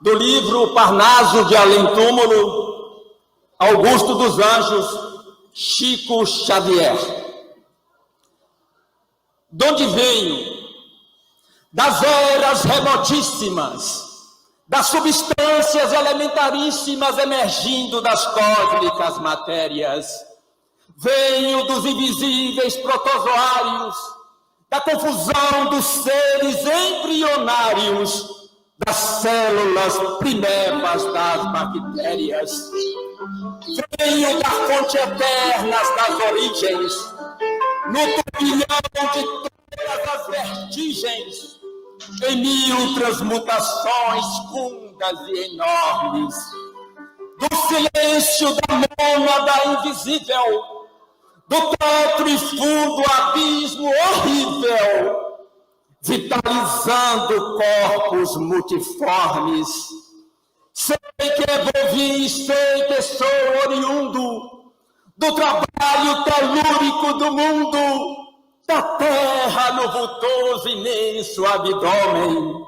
Do livro Parnaso de Além-Túmulo, Augusto dos Anjos, Chico Xavier. De onde venho? Das eras remotíssimas, das substâncias elementaríssimas emergindo das cósmicas matérias. Venho dos invisíveis protozoários, da confusão dos seres embrionários, das células primevas das bactérias. Venho da fonte eterna das origens, no turbilhão de todas as vertigens, em mil transmutações fundas e enormes, do silêncio da mônada invisível, do teto e fundo abismo horrível, vitalizando corpos multiformes. Sei que evolvi, sei que sou oriundo do trabalho telúrico do mundo, da terra no vultoso imenso abdômen.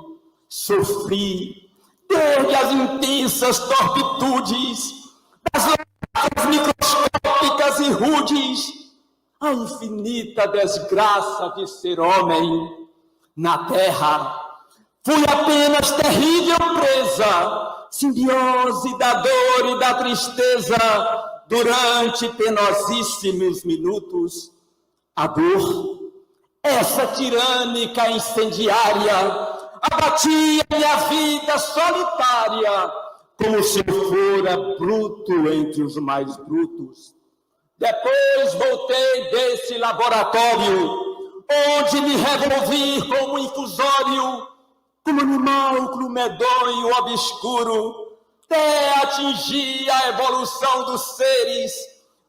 Sofri desde as intensas torpitudes das lavras microscópicas e rudes, a infinita desgraça de ser homem. Na terra, fui apenas terrível presa, simbiose da dor e da tristeza, durante penosíssimos minutos. A dor, essa tirânica incendiária, abatia minha vida solitária, como se eu fora bruto entre os mais brutos. Depois voltei desse laboratório, onde me revolvi como infusório, como animal medonho obscuro, até atingir a evolução dos seres,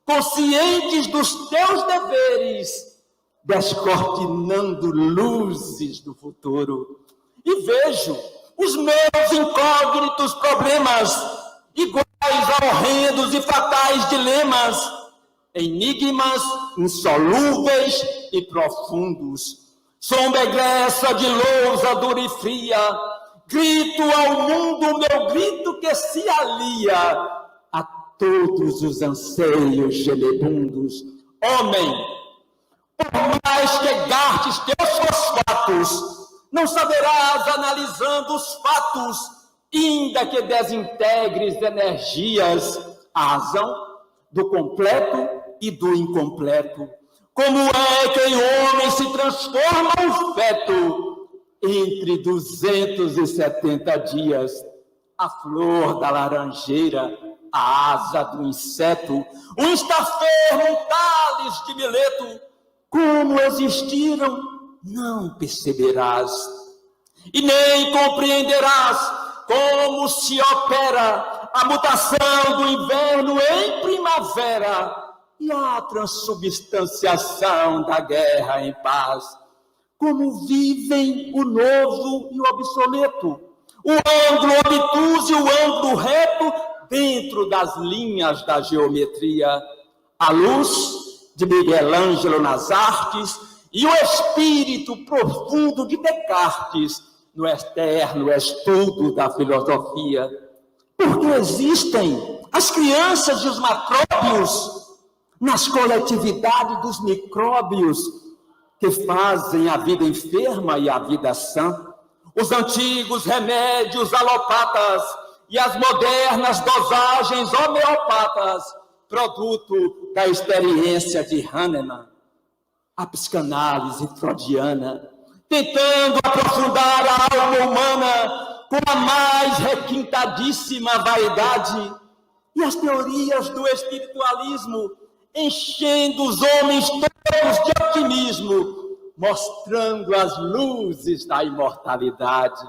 conscientes dos teus deveres, descortinando luzes do futuro. E vejo os meus incógnitos problemas, iguais a horrendos e fatais dilemas, enigmas insolúveis e profundos. Sombra egressa de lousa dura e fria, grito ao mundo meu grito que se alia a todos os anseios gelebundos. Homem, por mais que gastes teus fosfatos, não saberás analisando os fatos, ainda que desintegres energias, a razão do completo e do incompleto. Como é que o homem se transforma um feto entre 270 dias? A flor da laranjeira, a asa do inseto, um estafermo, um cálice de mileto, como existiram, não perceberás. E nem compreenderás como se opera a mutação do inverno em primavera e a transubstanciação da guerra em paz. Como vivem o novo e o obsoleto, o ângulo obtuso e o ângulo reto dentro das linhas da geometria. A luz de Miguel Ângelo nas artes e o espírito profundo de Descartes no eterno estudo da filosofia. Porque existem as crianças e os macróbios nas coletividades dos micróbios que fazem a vida enferma e a vida sã. Os antigos remédios alopatas e as modernas dosagens homeopatas, produto da experiência de Hahnemann. A psicanálise freudiana, tentando aprofundar a alma humana com a mais requintadíssima vaidade, e as teorias do espiritualismo, enchendo os homens todos de otimismo, mostrando as luzes da imortalidade.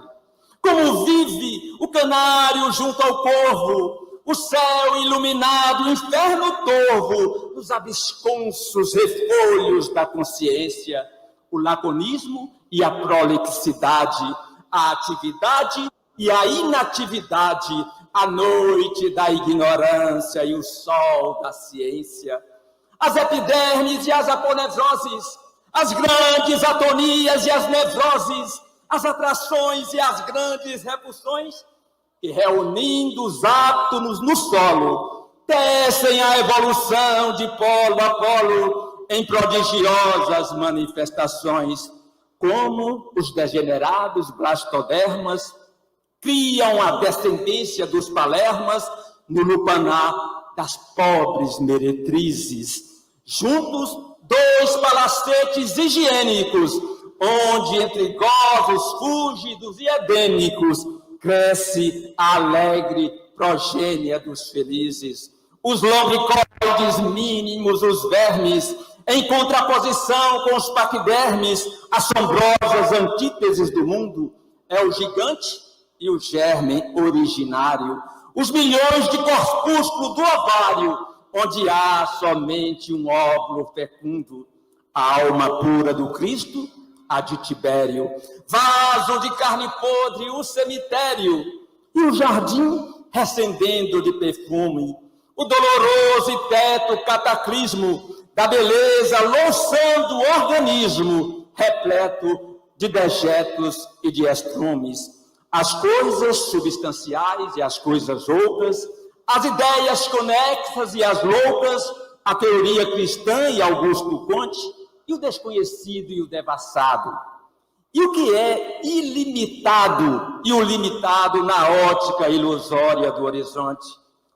Como vive o canário junto ao corvo, o céu iluminado, o inferno torvo, nos absconsos refolhos da consciência, o laconismo e a prolixidade, a atividade e a inatividade, a noite da ignorância e o sol da ciência, as epidermes e as aponevroses, as grandes atonias e as nevroses, as atrações e as grandes repulsões, que, reunindo os átomos no solo, tecem a evolução de polo a polo em prodigiosas manifestações, como os degenerados blastodermas criam a descendência dos palermas no lupanar das pobres meretrizes. Juntos, dois palacetes higiênicos, onde entre gozos fúlgidos e edênicos cresce a alegre progênia dos felizes. Os lombricoides mínimos, os vermes, em contraposição com os paquidermes, assombrosas antíteses do mundo, é o gigante e o germe originário, os milhões de corpúsculos do ovário, onde há somente um óvulo fecundo, a alma pura do Cristo, a de Tibério, vaso de carne podre, o cemitério, e o jardim recendendo de perfume, o doloroso e teto cataclismo da beleza louçando o organismo, repleto de dejetos e de estrumes, as coisas substanciais e as coisas outras, as ideias conexas e as loucas, a teoria cristã e Augusto Conte, e o desconhecido e o devassado. E o que é ilimitado e o limitado na ótica ilusória do horizonte?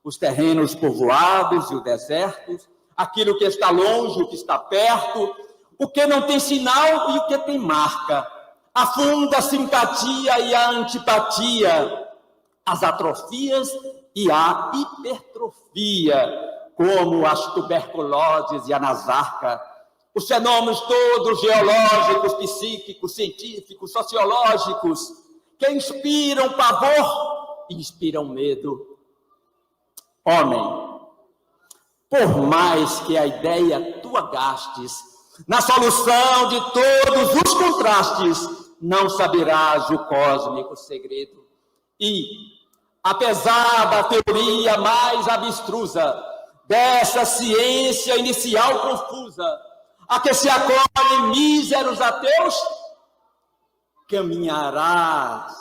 Os terrenos povoados e o deserto, aquilo que está longe, o que está perto, o que não tem sinal e o que tem marca, a funda simpatia e a antipatia, as atrofias e a hipertrofia, como as tuberculoses e a nasarca, os fenômenos todos geológicos, psíquicos, científicos, sociológicos, que inspiram pavor e inspiram medo. Homem, por mais que a ideia tua gastes, na solução de todos os contrastes, não saberás o cósmico segredo. E, apesar da teoria mais abstrusa, dessa ciência inicial confusa, a que se acolhem míseros ateus, caminharás,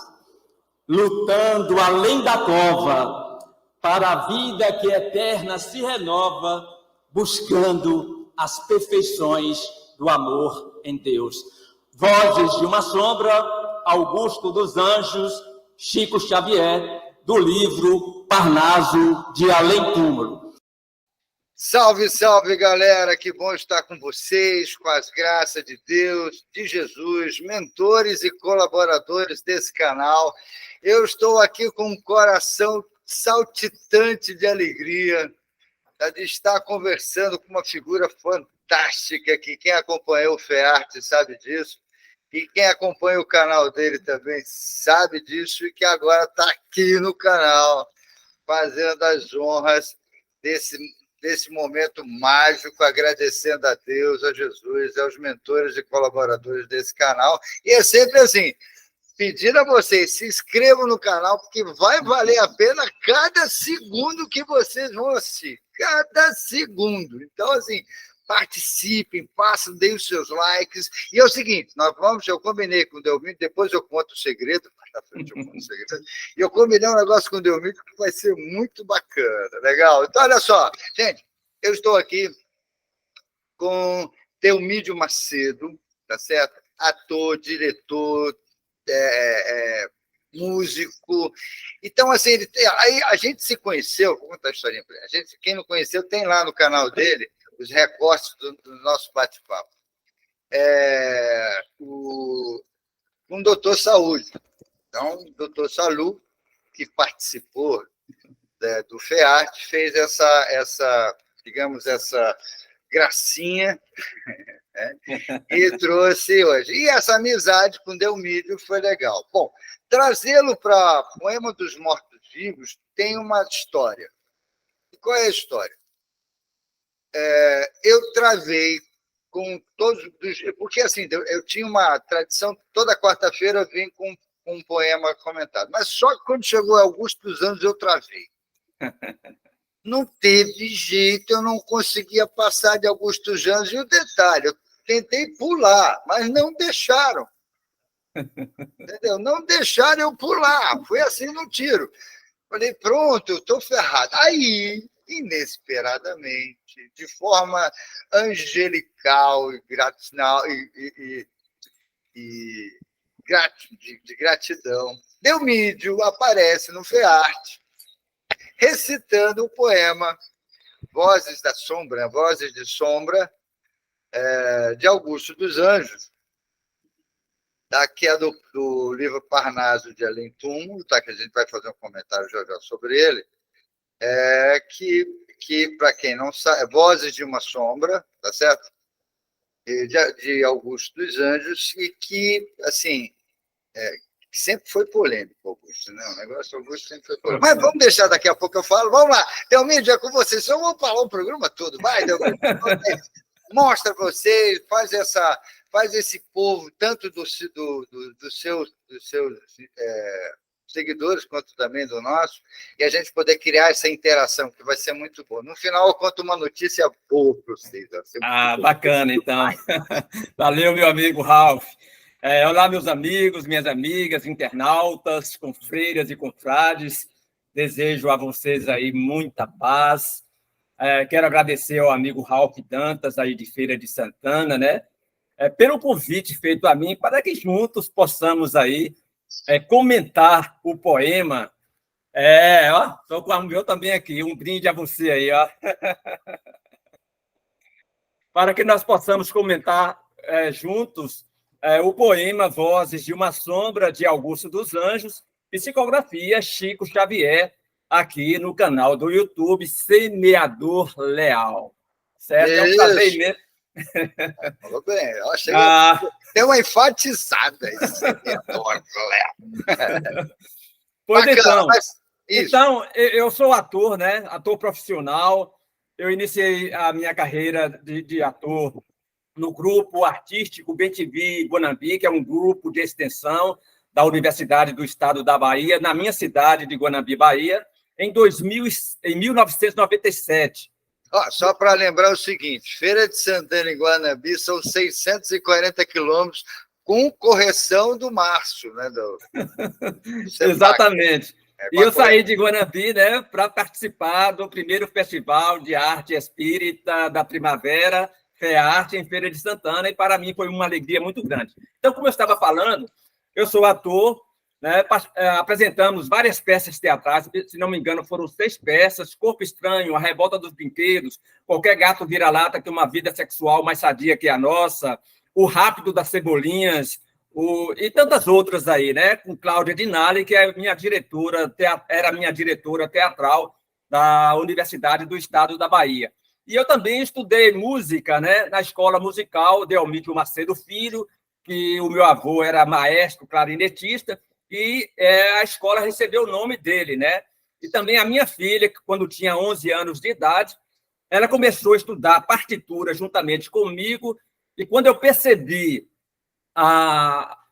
lutando além da cova, para a vida que eterna se renova, buscando as perfeições do amor em Deus. Vozes de uma sombra, Augusto dos Anjos, Chico Xavier, do livro Parnaso de Além Túmulo. Salve, salve, galera! Que bom estar com vocês, com as graças de Deus, de Jesus, mentores e colaboradores desse canal. Eu estou aqui com um coração saltitante de alegria de estar conversando com uma figura fantástica que quem acompanhou o FEARTE sabe disso, e quem acompanha o canal dele também sabe disso, e que agora está aqui no canal, fazendo as honras desse momento mágico, agradecendo a Deus, a Jesus, aos mentores e colaboradores desse canal. E é sempre assim, pedindo a vocês, se inscrevam no canal, porque vai valer a pena cada segundo que vocês vão assistir. Cada segundo. Então, assim, participem, passem, deem os seus likes. E é o seguinte, eu combinei com o Delmiro, depois eu conto o segredo, mais na frente eu conto o segredo, e eu combinei um negócio com o Delmiro que vai ser muito bacana, legal? Então, olha só, gente, eu estou aqui com Delmídio Macedo, tá certo? Ator, diretor, músico. Então, assim, aí a gente se conheceu, vou contar a historinha para a gente. Quem não conheceu, tem lá no canal dele os recortes do nosso bate-papo. Um doutor Saúde. Então, o doutor Salu, que participou do FEARTE, fez essa gracinha e trouxe hoje. E essa amizade com Delmídio foi legal. Bom, trazê-lo para Poema dos Mortos-Vivos tem uma história. E qual é a história? Eu travei com todos... Porque, assim, eu tinha uma tradição, toda quarta-feira eu vim com um poema comentado. Mas só que quando chegou Augusto dos Anjos, eu travei. Não teve jeito, eu não conseguia passar de Augusto dos Anjos. E o detalhe, eu tentei pular, mas não deixaram. Entendeu? Não deixaram eu pular. Foi assim no tiro. Falei, pronto, eu estou ferrado. Aí, inesperadamente, de forma angelical e de gratidão, Delmídio aparece no FEARTE, recitando o poema Vozes da Sombra, Vozes de Sombra, de Augusto dos Anjos, que é do livro Parnaso de Além Túmulo, tá? Que a gente vai fazer um comentário já sobre ele, que para quem não sabe, Vozes de uma Sombra, tá certo? De Augusto dos Anjos, e que, assim, sempre foi polêmico, Augusto, né? O negócio Augusto sempre foi polêmico. Mas vamos deixar, daqui a pouco eu falo. Vamos lá, Delmídio, é com vocês. Eu vou falar o programa todo. Vai, Delmídio. Mostra para vocês, faz esse povo, tanto dos seus seguidores, quanto também do nosso, e a gente poder criar essa interação, que vai ser muito boa. No final, eu conto uma notícia boa para vocês. Bacana, então. Valeu, meu amigo Ralph. Olá, meus amigos, minhas amigas, internautas, confreiras e confrades. Desejo a vocês aí muita paz. Quero agradecer ao amigo Ralph Dantas, aí de Feira de Santana, né? Pelo convite feito a mim, para que juntos possamos aí comentar o poema. Estou com o meu também aqui, um brinde a você aí, ó. Para que nós possamos comentar juntos o poema Vozes de uma Sombra, de Augusto dos Anjos, psicografia Chico Xavier, aqui no canal do YouTube Semeador Leal. Certo? É um prazer imenso. Falou bem, eu achei que deu uma enfatizada esse Semeador Leal. Pois bacana, então, eu sou ator, né? Ator profissional. Eu iniciei a minha carreira de ator no grupo artístico BTV Guanambi, que é um grupo de extensão da Universidade do Estado da Bahia, na minha cidade de Guanambi, Bahia, em 1997. Só para lembrar o seguinte, Feira de Santana e Guanambi são 640 quilômetros, com correção do Márcio, né? Exatamente. E eu saí de Guanambi, né, para participar do primeiro Festival de Arte Espírita da Primavera, FEARTE, em Feira de Santana, e para mim foi uma alegria muito grande. Então, como eu estava falando, eu sou ator, né, apresentamos várias peças teatrais, se não me engano, foram 6 peças: Corpo Estranho, A Revolta dos Brinquedos, Qualquer Gato Vira-Lata Tem uma Vida Sexual Mais Sadia que a Nossa, O Rápido das Cebolinhas, e tantas outras aí, né? Com Cláudia Dinali, que é era minha diretora teatral da Universidade do Estado da Bahia. E eu também estudei música, né, na Escola Musical Delmídio Macedo Filho, que o meu avô era maestro clarinetista, e a escola recebeu o nome dele, né? E também a minha filha, que quando tinha 11 anos de idade, ela começou a estudar partitura juntamente comigo, e quando eu percebi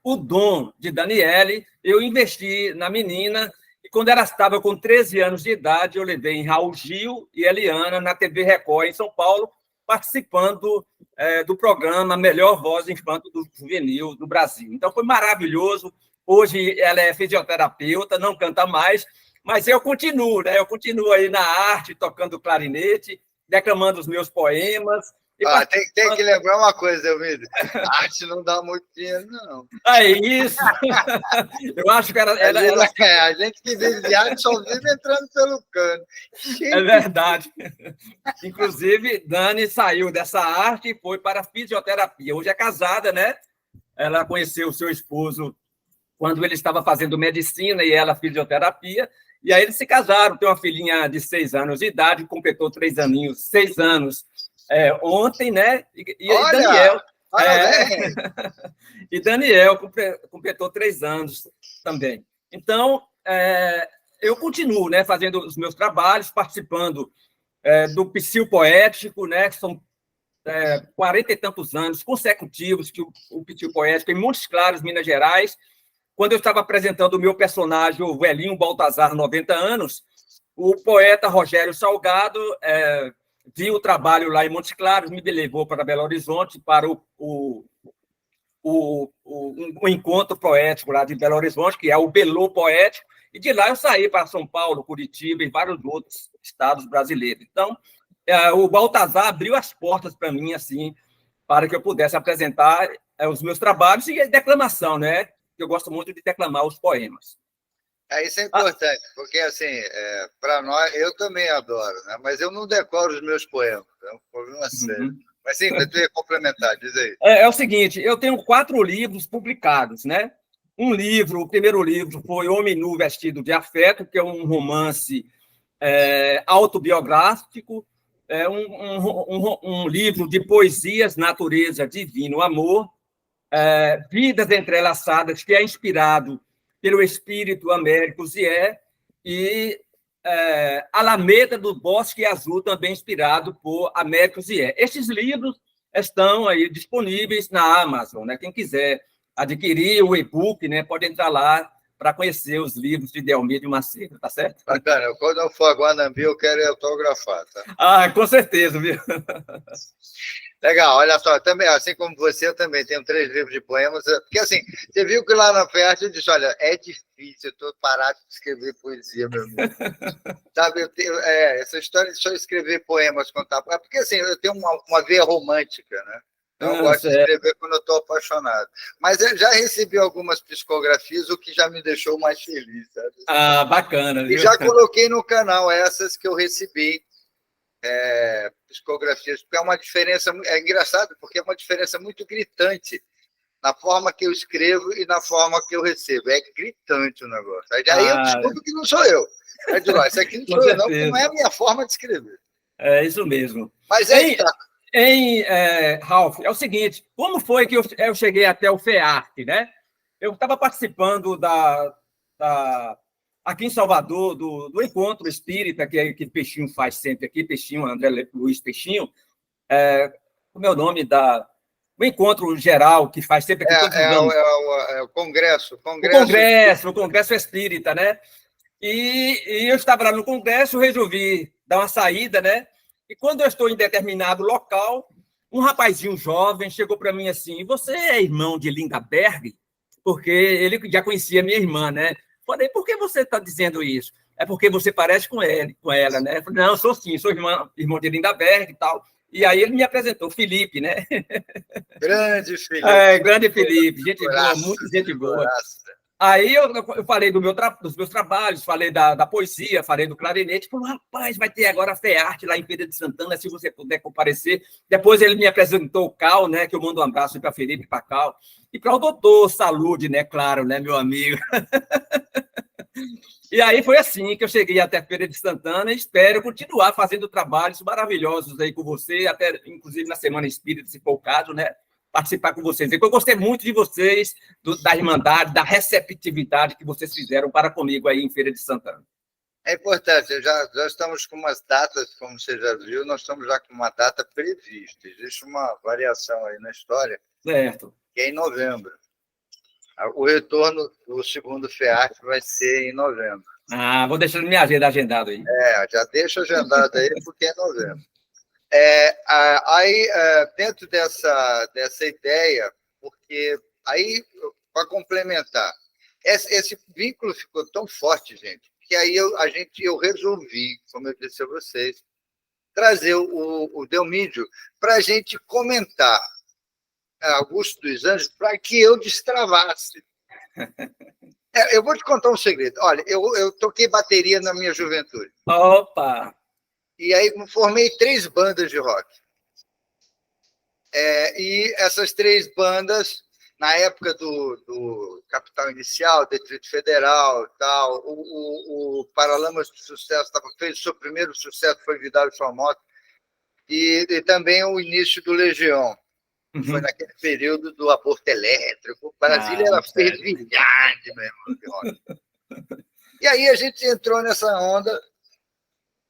o dom de Daniele, eu investi na menina, e quando ela estava com 13 anos de idade, eu levei em Raul Gil e Eliana na TV Record, em São Paulo, participando do programa Melhor Voz Infanto do Juvenil do Brasil. Então, foi maravilhoso. Hoje ela é fisioterapeuta, não canta mais, mas eu continuo, né? Eu continuo aí na arte, tocando clarinete, declamando os meus poemas. Tem que lembrar uma coisa, Delmídio. A arte não dá muito dinheiro, não. É isso. Eu acho que a gente que vive de arte só vive entrando pelo cano. É verdade. Inclusive, Dani saiu dessa arte e foi para a fisioterapia. Hoje é casada, né? Ela conheceu o seu esposo quando ele estava fazendo medicina e ela fisioterapia. E aí eles se casaram. Tem uma filhinha de 6 anos de idade, completou 6 anos ontem, né? E Daniel. E Daniel completou 3 anos também. Então, eu continuo, né, fazendo os meus trabalhos, participando do Psil Poético, né, que são 40 e tantos anos consecutivos que o Psil Poético, em Montes Claros, Minas Gerais. Quando eu estava apresentando o meu personagem, o velhinho Baltazar, 90 anos, o poeta Rogério Salgado viu o trabalho lá em Montes Claros, me levou para Belo Horizonte, para o um encontro poético lá de Belo Horizonte, que é o Belô Poético, e de lá eu saí para São Paulo, Curitiba e vários outros estados brasileiros. Então, o Baltazar abriu as portas para mim, assim, para que eu pudesse apresentar os meus trabalhos e declamação, né? Eu gosto muito de declamar os poemas. Isso é importante, porque, assim, para nós, eu também adoro, né? Mas eu não decoro os meus poemas, é um problema sério. Mas sim, eu tenho que complementar, diz aí. É o seguinte, eu tenho 4 livros publicados, né? O primeiro livro foi Homem Nu Vestido de Afeto, que é um romance autobiográfico, um livro de poesias, natureza, divino, amor, Vidas Entrelaçadas, que é inspirado pelo espírito Américo Zier, e Alameda do Bosque Azul, também inspirado por Américo Zier. Estes livros estão aí disponíveis na Amazon, né? Quem quiser adquirir o e-book, né, pode entrar lá para conhecer os livros de Delmiro Macedo, tá certo? Bacana. Quando eu for a Guanambi, eu quero autografar, tá? Com certeza, viu? Legal, olha só, também, assim como você, eu também tenho 3 livros de poemas, porque assim, você viu que lá na festa eu disse, olha, é difícil, eu estou parado de escrever poesia, meu amigo. Sabe, essa história de só escrever poemas, contar, porque assim, eu tenho uma veia romântica, né? Então, eu gosto de escrever quando eu estou apaixonado. Mas eu já recebi algumas psicografias, o que já me deixou mais feliz, sabe? Bacana. Viu? E já coloquei no canal essas que eu recebi, psicografias, porque é uma diferença, é engraçado, porque é uma diferença muito gritante na forma que eu escrevo e na forma que eu recebo. É gritante o negócio. Aí eu descubro que não sou eu. Aí eu digo, isso aqui não sou eu, não, porque não é a minha forma de escrever. É isso mesmo. Mas Ralph, é o seguinte, como foi que eu cheguei até o FEARTE, né? Eu estava participando aqui em Salvador, do encontro espírita que Peixinho faz sempre aqui, Peixinho, André Luiz Peixinho, como é o nome o encontro geral que faz sempre aqui todos os anos. O Congresso. O Congresso Espírita, né? E eu estava lá no Congresso, resolvi dar uma saída, né? E quando eu estou em determinado local, um rapazinho jovem chegou para mim assim, você é irmão de Linda Berg? Porque ele já conhecia minha irmã, né? Falei, por que você está dizendo isso? É porque você parece com ela, né? Eu falei, não, eu sou sim, sou irmão de Linda Berg e tal. E aí ele me apresentou, Felipe, né? Grande Felipe. Grande Felipe, gente boa, muito gente boa. Aí eu falei dos meus trabalhos, falei da poesia, falei do clarinete, falei, rapaz, vai ter agora a FEARTE lá em Feira de Santana, se você puder comparecer. Depois ele me apresentou o Cal, né, que eu mando um abraço para Felipe e para Cal. E para o doutor Salude, né, claro, né, meu amigo. E aí foi assim que eu cheguei até a Feira de Santana e espero continuar fazendo trabalhos maravilhosos aí com você, até inclusive na Semana Espírita, se for o caso, né? Participar com vocês. Eu gostei muito de vocês, da Irmandade, da receptividade que vocês fizeram para comigo aí em Feira de Santana. É importante, já estamos com umas datas, como você já viu, nós estamos já com uma data prevista. Existe uma variação aí na história, certo, que é em novembro. O retorno do segundo FEARTE vai ser em novembro. Vou deixar minha agenda agendado aí. Já deixa agendado aí, porque é novembro. Dentro dessa ideia, porque aí, para complementar, esse vínculo ficou tão forte, gente, que aí eu resolvi, como eu disse a vocês, trazer o Delmídio para a gente comentar Augusto dos Anjos para que eu destravasse. Eu vou te contar um segredo. Olha, eu toquei bateria na minha juventude. Opa! E aí formei 3 bandas de rock. E essas 3 bandas, na época do Capital Inicial, Distrito Federal, tal, o Paralamas do Sucesso fez o seu primeiro sucesso, foi Vidal e Sua Moto, e também o início do Legião, que foi naquele período do aborto elétrico. O Brasília era fervilhante, meu irmão. E aí a gente entrou nessa onda.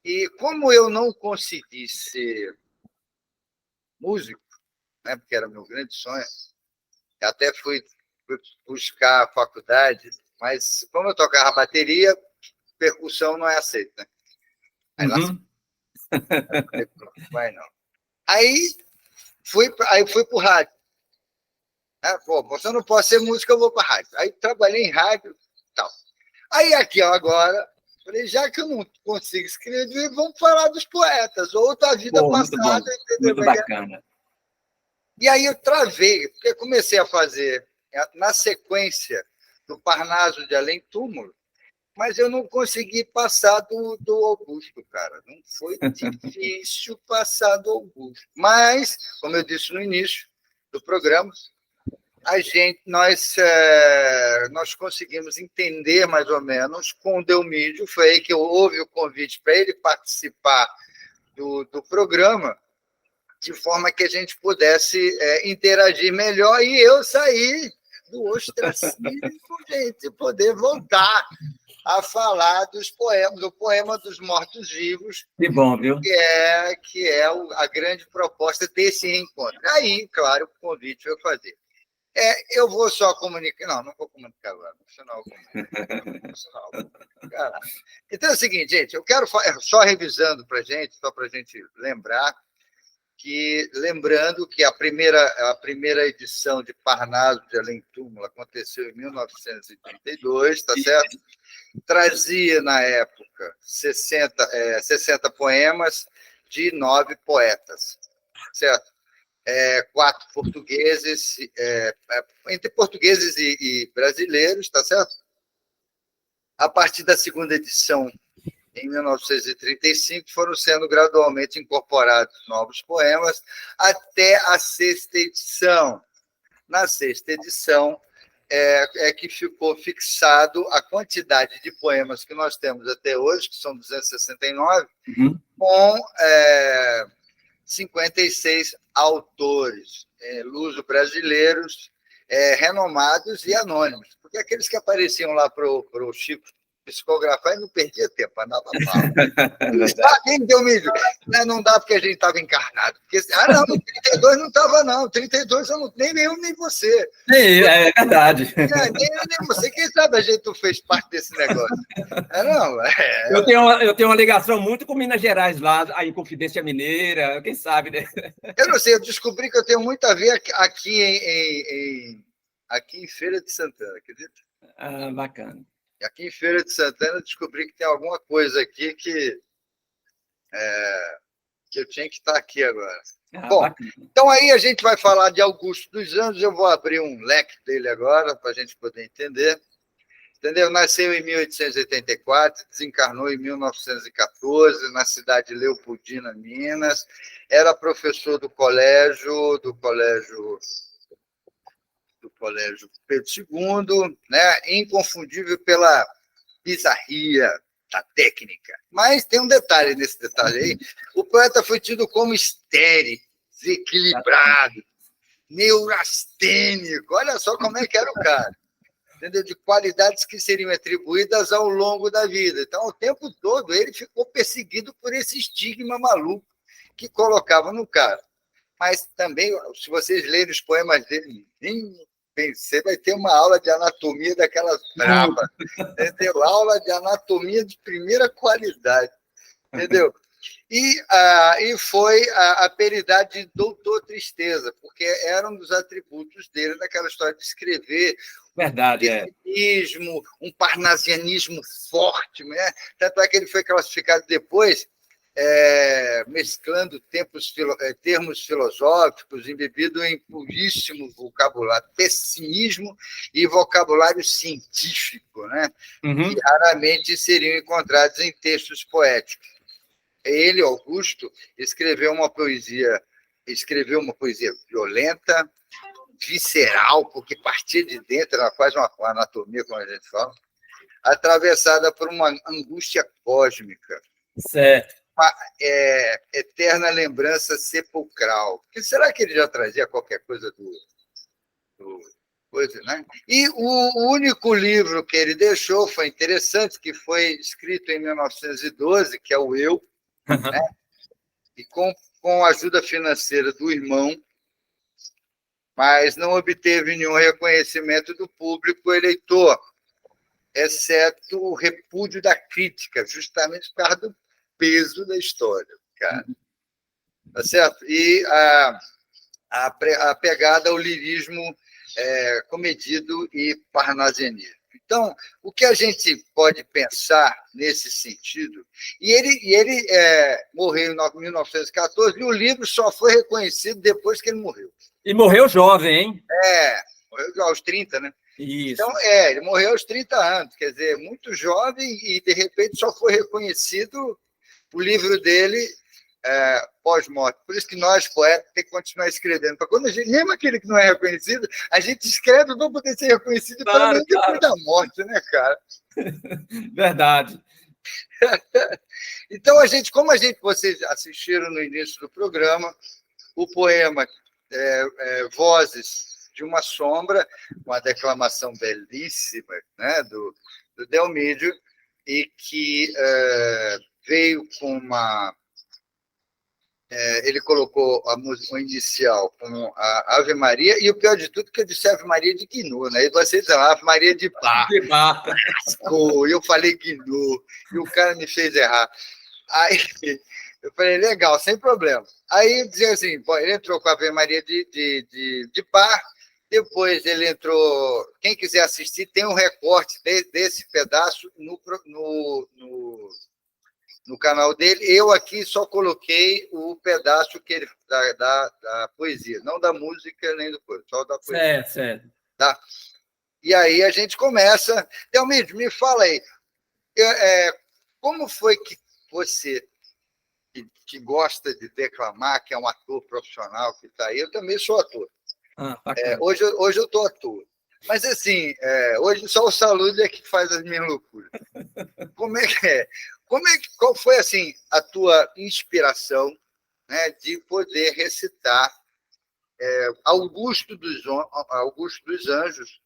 E como eu não consegui ser músico, né, porque era meu grande sonho, até fui buscar a faculdade, mas como eu tocava bateria, percussão não é aceita. Aí lá vai não. Aí fui para o rádio. Pô, se eu não posso ser música, eu vou para rádio. Aí trabalhei em rádio e tal. Aí aqui, ó, agora, falei, já que eu não consigo escrever, vamos falar dos poetas, ou da vida Muito bom, passada, entendeu? muito bacana. E aí eu travei, porque comecei a fazer na sequência do Parnaso de Além Túmulo, mas eu não consegui passar do Augusto, cara. Não foi difícil passar do Augusto. Mas, como eu disse no início do programa, nós conseguimos entender mais ou menos com o Delmídio, foi aí que houve o convite para ele participar do programa, de forma que a gente pudesse interagir melhor e eu sair do ostracismo, gente, poder voltar a falar dos poemas, o poema dos mortos-vivos, Que bom, viu? que é a grande proposta desse reencontro. Aí, claro, o convite foi fazer. Eu vou só comunicar. Não vou comunicar agora. Emocional. Então é o seguinte, gente, eu quero só revisando para a gente, só para a gente lembrar, lembrando que a primeira edição de Parnaso de Além Túmulo aconteceu em 1932, tá certo? Trazia, na época, 60 poemas de 9 poetas, certo? 4 portugueses, entre portugueses e brasileiros, tá certo? A partir da segunda edição, em 1935, foram sendo gradualmente incorporados novos poemas até a sexta edição. Na sexta edição que ficou fixado a quantidade de poemas que nós temos até hoje, que são 269, com 56 autores luso-brasileiros, renomados e anônimos, porque aqueles que apareciam lá para o Chico psicografar e não perdia tempo, andava mal. Não dá porque a gente estava encarnado. Porque, não, 32 não estava, não. 32 nem eu, nem você. Sim, é verdade. Nem eu, nem você. Quem sabe a gente não fez parte desse negócio? Eu tenho uma ligação muito com Minas Gerais lá, a Inconfidência Mineira, quem sabe, né? Eu não sei, eu descobri que eu tenho muito a ver aqui em Feira de Santana, acredita? Bacana. Aqui em Feira de Santana eu descobri que tem alguma coisa aqui que eu tinha que estar aqui agora. Bom, bacana. Então aí a gente vai falar de Augusto dos Anjos, eu vou abrir um leque dele agora para a gente poder entender. Entendeu? Nasceu em 1884, desencarnou em 1914, na cidade de Leopoldina, Minas. Era professor do colégio Pedro II, né? Inconfundível pela bizarria da técnica. Mas tem um detalhe nesse detalhe aí. O poeta foi tido como histérico, desequilibrado, neurastênico. Olha só como é que era o cara. Entendeu? De qualidades que seriam atribuídas ao longo da vida. Então, o tempo todo, ele ficou perseguido por esse estigma maluco que colocava no cara. Mas também, se vocês lerem os poemas dele, você vai ter uma aula de anatomia daquela brava, entendeu? Aula de anatomia de primeira qualidade, entendeu? E foi a apelidade de Doutor Tristeza, porque era um dos atributos dele naquela história de escrever. Verdade, Um parnasianismo forte, né? Tanto é que ele foi classificado depois mesclando termos filosóficos, embebido em puríssimo vocabulário, pessimismo e vocabulário científico, né? Que raramente seriam encontrados em textos poéticos. Ele, Augusto, escreveu uma poesia violenta, visceral, porque partia de dentro, ela faz uma anatomia, como a gente fala, atravessada por uma angústia cósmica. Certo. Uma eterna lembrança sepulcral. Será que ele já trazia qualquer coisa coisa, né? E o único livro que ele deixou foi interessante, que foi escrito em 1912, que é o Eu, né? E com a ajuda financeira do irmão, mas não obteve nenhum reconhecimento do público eleitor, exceto o repúdio da crítica, justamente por causa do peso da história, cara. Tá certo? E a pegada ao lirismo comedido e parnasianismo. Então, o que a gente pode pensar nesse sentido, e ele morreu em 1914, e o livro só foi reconhecido depois que ele morreu. E morreu jovem, hein? Morreu aos 30, né? Isso. Então, ele morreu aos 30 anos, quer dizer, muito jovem, e de repente só foi reconhecido o livro dele pós-morte. Por isso que nós, poetas, temos que continuar escrevendo. Para quando a gente, mesmo aquele que não é reconhecido, a gente escreve para poder ser reconhecido pelo menos depois da morte, né, cara? Verdade. Então, vocês assistiram no início do programa, o poema Vozes de uma Sombra, uma declamação belíssima, né, do Delmídio, e que veio com uma... ele colocou a música inicial com a Ave Maria, e o pior de tudo é que eu disse Ave Maria de Gnu, né? E vocês disseram Ave Maria de Bar. E eu falei Gnu, e o cara me fez errar. Aí eu falei, legal, sem problema. Aí dizia assim, ele entrou com a Ave Maria de Bar, depois ele entrou... Quem quiser assistir, tem um recorte desse pedaço no canal dele. Eu aqui só coloquei o pedaço da poesia, não da música nem do coisa, só da poesia. Certo. Tá? E aí a gente começa. Delmídio, me fala aí, como foi que você, que gosta de declamar, que é um ator profissional que está aí, eu também sou ator. Hoje eu estou à toa. Mas, assim, hoje só o Saúde é que faz as minhas loucuras. Como é que é? Qual foi, assim, a tua inspiração, né, de poder recitar Augusto dos Anjos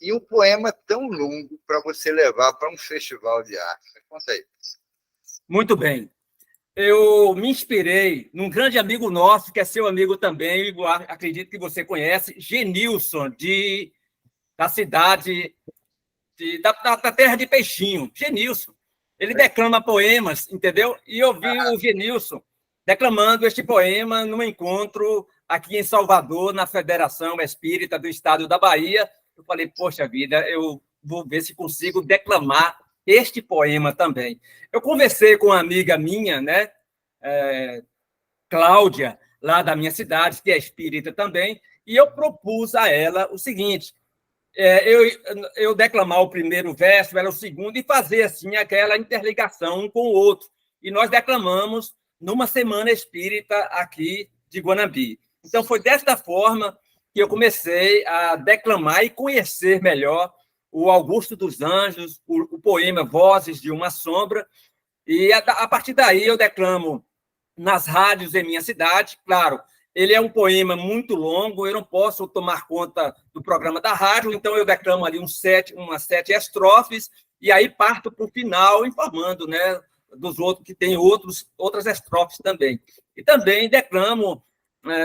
e um poema tão longo para você levar para um festival de arte? Conta aí. Muito bem. Eu me inspirei num grande amigo nosso, que é seu amigo também, acredito que você conhece, Genilson, da cidade, da terra de Peixinho. Genilson. Ele declama poemas, entendeu? E eu vi o Genilson declamando este poema num encontro aqui em Salvador, na Federação Espírita do Estado da Bahia. Eu falei, poxa vida, eu vou ver se consigo declamar este poema também. Eu conversei com uma amiga minha, né, Cláudia, lá da minha cidade, que é espírita também, e eu propus a ela o seguinte, eu declamar o primeiro verso, ela o segundo, e fazer assim aquela interligação um com o outro. E nós declamamos numa semana espírita aqui de Guanambi. Então, foi desta forma que eu comecei a declamar e conhecer melhor o Augusto dos Anjos, o poema Vozes de uma Sombra, e a partir daí eu declamo nas rádios em minha cidade. Claro, ele é um poema muito longo, eu não posso tomar conta do programa da rádio, então eu declamo ali umas 7 estrofes, e aí parto para o final, informando, né, dos outros, que tem outras estrofes também. E também declamo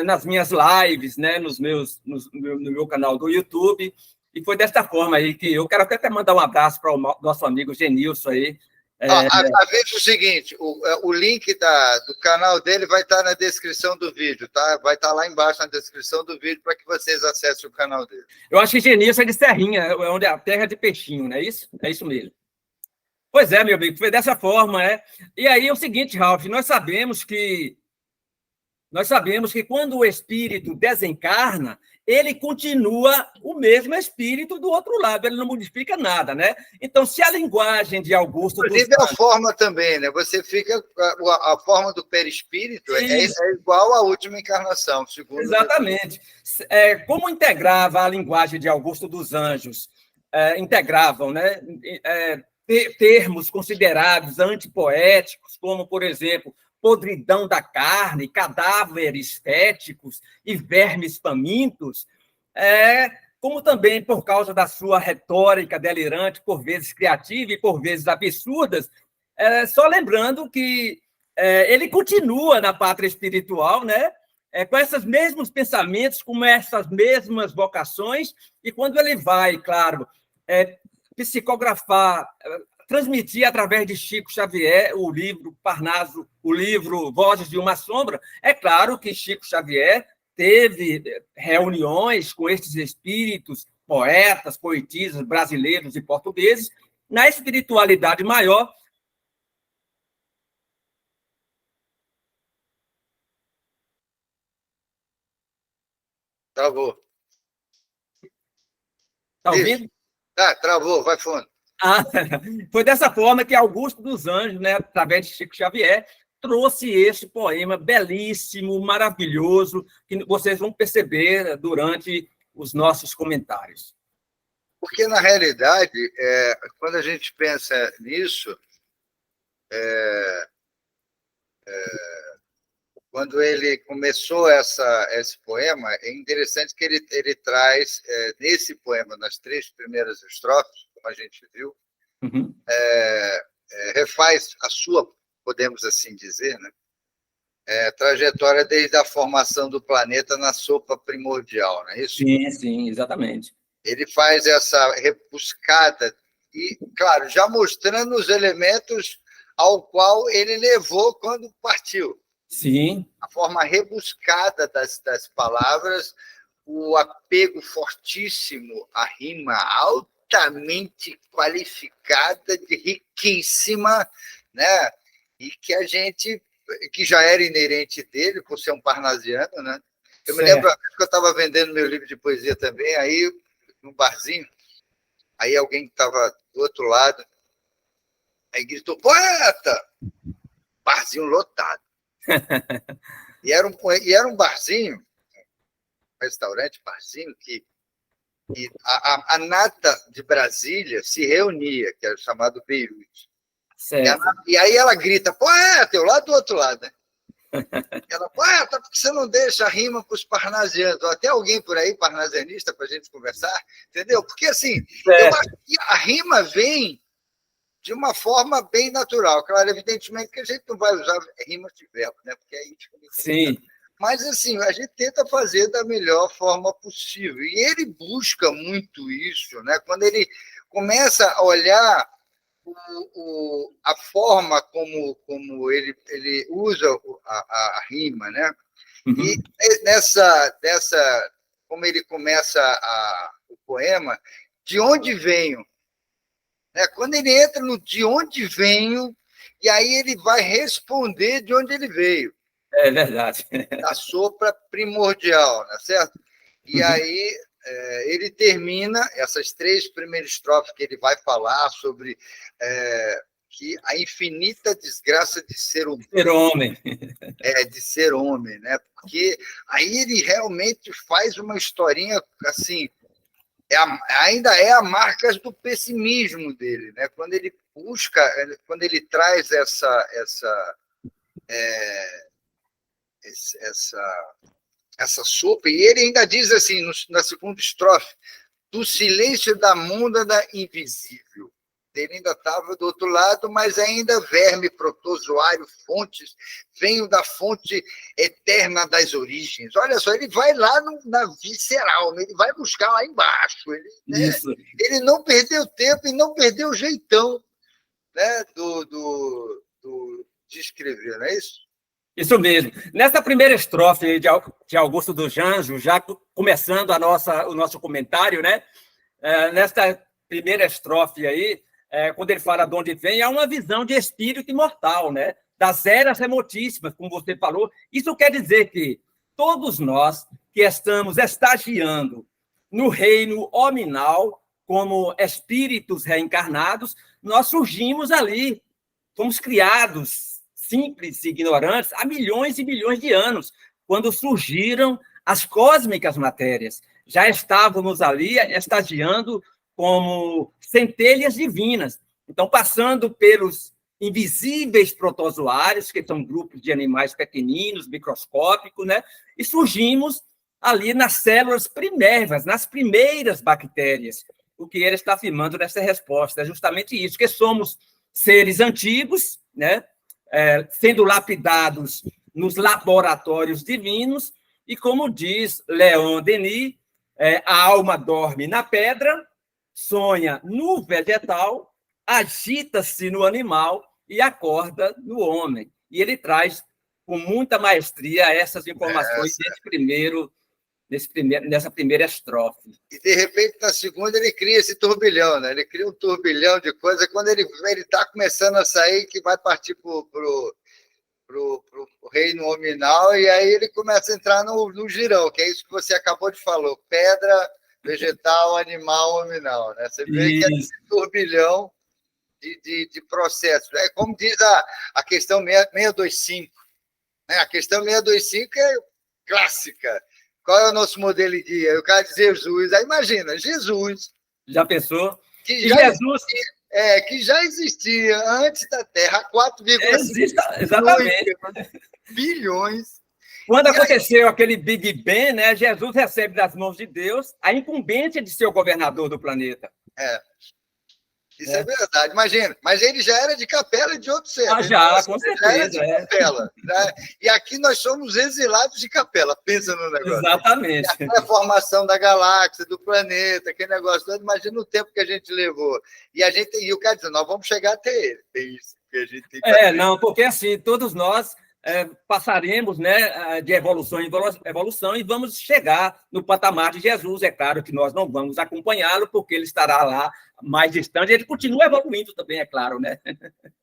nas minhas lives, né, no meu canal do YouTube. E foi desta forma aí que eu quero até mandar um abraço para o nosso amigo Genilson aí. Avisa o seguinte, o link do canal dele vai estar na descrição do vídeo, tá? Vai estar lá embaixo na descrição do vídeo para que vocês acessem o canal dele. Eu acho que Genilson é de Serrinha, onde é a terra de Peixinho, não é isso? É isso mesmo. Pois é, meu amigo, foi dessa forma, E aí é o seguinte, Ralf, nós sabemos que quando o espírito desencarna, ele continua o mesmo espírito do outro lado, ele não modifica nada, né? Então, se a linguagem de Augusto... Inclusive a forma também, né? Você fica... A forma do perispírito é igual à última encarnação, segundo... Exatamente. Como integrava a linguagem de Augusto dos Anjos, integravam, né? Termos considerados antipoéticos, como, por exemplo, podridão da carne, cadáveres féticos e vermes famintos, como também por causa da sua retórica delirante, por vezes criativa e por vezes absurdas, só lembrando que ele continua na pátria espiritual, né? Com esses mesmos pensamentos, com essas mesmas vocações, e quando ele vai, claro, psicografar, transmitir através de Chico Xavier o livro Parnaso, o livro Vozes de uma Sombra, é claro que Chico Xavier teve reuniões com estes espíritos, poetas, poetisas brasileiros e portugueses, na espiritualidade maior. Travou. Está ouvindo? Travou, vai fundo. Foi dessa forma que Augusto dos Anjos, né, através de Chico Xavier, trouxe esse poema belíssimo, maravilhoso, que vocês vão perceber durante os nossos comentários. Porque, na realidade, quando a gente pensa nisso, quando ele começou esse poema, é interessante que ele traz, nesse poema, nas 3 primeiras estrofes, como a gente viu, refaz a sua, podemos assim dizer, né? Trajetória desde a formação do planeta na sopa primordial, não é isso? Sim, exatamente. Ele faz essa rebuscada e, claro, já mostrando os elementos ao qual ele levou quando partiu. Sim. A forma rebuscada das palavras, o apego fortíssimo à rima altamente qualificada, riquíssima, né? E que a gente, que já era inerente dele, por ser um parnasiano, né? Eu me lembro que eu estava vendendo meu livro de poesia também, aí, num barzinho, aí alguém que estava do outro lado, aí gritou, poeta! Barzinho lotado. E era um barzinho, um restaurante, barzinho, que a nata de Brasília se reunia, que era chamado Beirute. E aí ela grita, poeta, eu lá do outro lado, né? Ela, poeta, por que você não deixa a rima para os parnasianos? Ou até alguém por aí, parnasianista, para a gente conversar, entendeu? Porque, assim, eu acho que a rima vem de uma forma bem natural. Claro, evidentemente que a gente não vai usar rimas de verbo, né? Porque aí fica muito complicado. Mas, assim, a gente tenta fazer da melhor forma possível. E ele busca muito isso, né? Quando ele começa a olhar a forma como ele usa a rima, né? E como ele começa o poema, de onde venho? Né? Quando ele entra no de onde venho, e aí ele vai responder de onde ele veio. É verdade. A sopra primordial, né? Certo? E aí ele termina essas 3 primeiras estrofes que ele vai falar sobre que a infinita desgraça de ser humano. Ser homem. De ser homem, né? Porque aí ele realmente faz uma historinha assim, ainda é a marca do pessimismo dele, né? Quando ele busca, quando ele traz essa sopa, e ele ainda diz assim, na segunda estrofe, do silêncio da mônada invisível. Ele ainda estava do outro lado, mas ainda verme, protozoário, fontes, venho da fonte eterna das origens. Olha só, ele vai lá na visceral, ele vai buscar lá embaixo. Ele não perdeu tempo e não perdeu o jeitão, né, de escrever, não é isso? Isso mesmo. Nessa primeira estrofe de Augusto dos Anjos, já começando o nosso comentário, né? Nesta primeira estrofe aí, quando ele fala de onde vem, há uma visão de espírito imortal, né? Das eras remotíssimas, como você falou. Isso quer dizer que todos nós que estamos estagiando no reino hominal, como espíritos reencarnados, nós surgimos ali, fomos criados simples e ignorantes há milhões e milhões de anos, quando surgiram as cósmicas matérias. Já estávamos ali estagiando como centelhas divinas. Então, passando pelos invisíveis protozoários, que são grupos de animais pequeninos, microscópicos, né? E surgimos ali nas células primérrias, nas primeiras bactérias. O que ele está afirmando nessa resposta é justamente isso, que somos seres antigos, né? Sendo lapidados nos laboratórios divinos, e como diz Leon Denis, a alma dorme na pedra, sonha no vegetal, agita-se no animal e acorda no homem. E ele traz com muita maestria essas informações desse primeiro nessa primeira estrofe. E, de repente, na segunda, ele cria esse turbilhão, né? Ele cria um turbilhão de coisa. Quando ele está começando a sair, que vai partir para o reino nominal, e aí ele começa a entrar no girão, que é isso que você acabou de falar: pedra, vegetal, animal, nominal. Né? Você vê que é esse turbilhão de processos. É como diz a questão 625. Né? A questão 625 é clássica. Qual é o nosso modelo de guia? O cara diz Jesus. Aí imagina, Jesus. Já pensou? Que já existia antes da Terra, 4,5 bilhões. Quando aconteceu aquele Big Bang, né, Jesus recebe das mãos de Deus a incumbência de ser o governador do planeta. Isso é verdade, imagina. Mas ele já era de Capela de outro ser. Com certeza. Já era de Capela. Né? E aqui nós somos exilados de Capela, pensa no negócio. Exatamente. A formação da galáxia, do planeta, aquele negócio todo, imagina o tempo que a gente levou. E o cara diz, nós vamos chegar até ele. Tem isso que a gente tem que não, porque assim, todos nós passaremos, né, de evolução em evolução e vamos chegar no patamar de Jesus. É claro que nós não vamos acompanhá-lo, porque ele estará lá mais distante. Ele continua evoluindo também, é claro, né?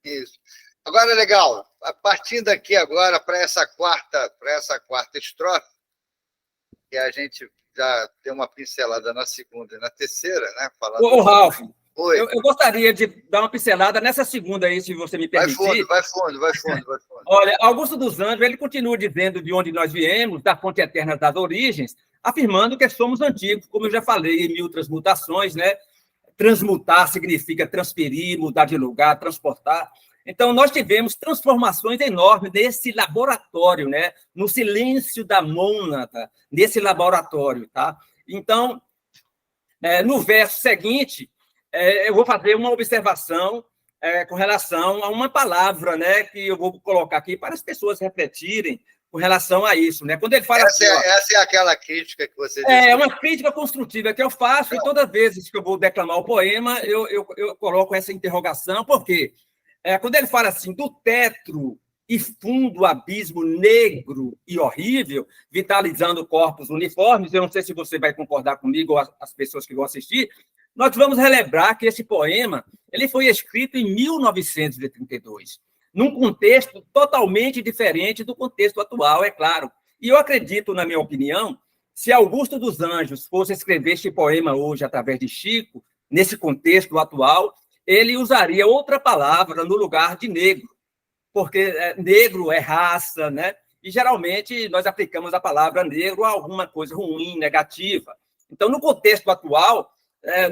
Isso. Agora, legal, partindo aqui agora para essa quarta estrofe, que a gente já tem uma pincelada na segunda e na terceira, né? Ô, Ralf, Oi. Eu gostaria de dar uma pincelada nessa segunda aí, se você me permitir. Vai fundo. Olha, Augusto dos Anjos, ele continua dizendo de onde nós viemos, da fonte eterna das origens, afirmando que somos antigos, como eu já falei, em 1000 transmutações, né? Transmutar significa transferir, mudar de lugar, transportar. Então, nós tivemos transformações enormes nesse laboratório, né? No silêncio da mônada, nesse laboratório, tá? Então, no verso seguinte, eu vou fazer uma observação com relação a uma palavra, né, que eu vou colocar aqui para as pessoas refletirem com relação a isso, né? Quando ele fala essa é aquela crítica que você disse. É uma crítica construtiva que eu faço, e toda vez que eu vou declamar o poema, eu coloco essa interrogação, porque quando ele fala assim, do tetro e fundo abismo negro e horrível, vitalizando corpos uniformes, eu não sei se você vai concordar comigo ou as pessoas que vão assistir, nós vamos relembrar que esse poema ele foi escrito em 1932, num contexto totalmente diferente do contexto atual, é claro. E eu acredito, na minha opinião, se Augusto dos Anjos fosse escrever este poema hoje através de Chico, nesse contexto atual, ele usaria outra palavra no lugar de negro, porque negro é raça, né? E geralmente nós aplicamos a palavra negro a alguma coisa ruim, negativa. Então, no contexto atual,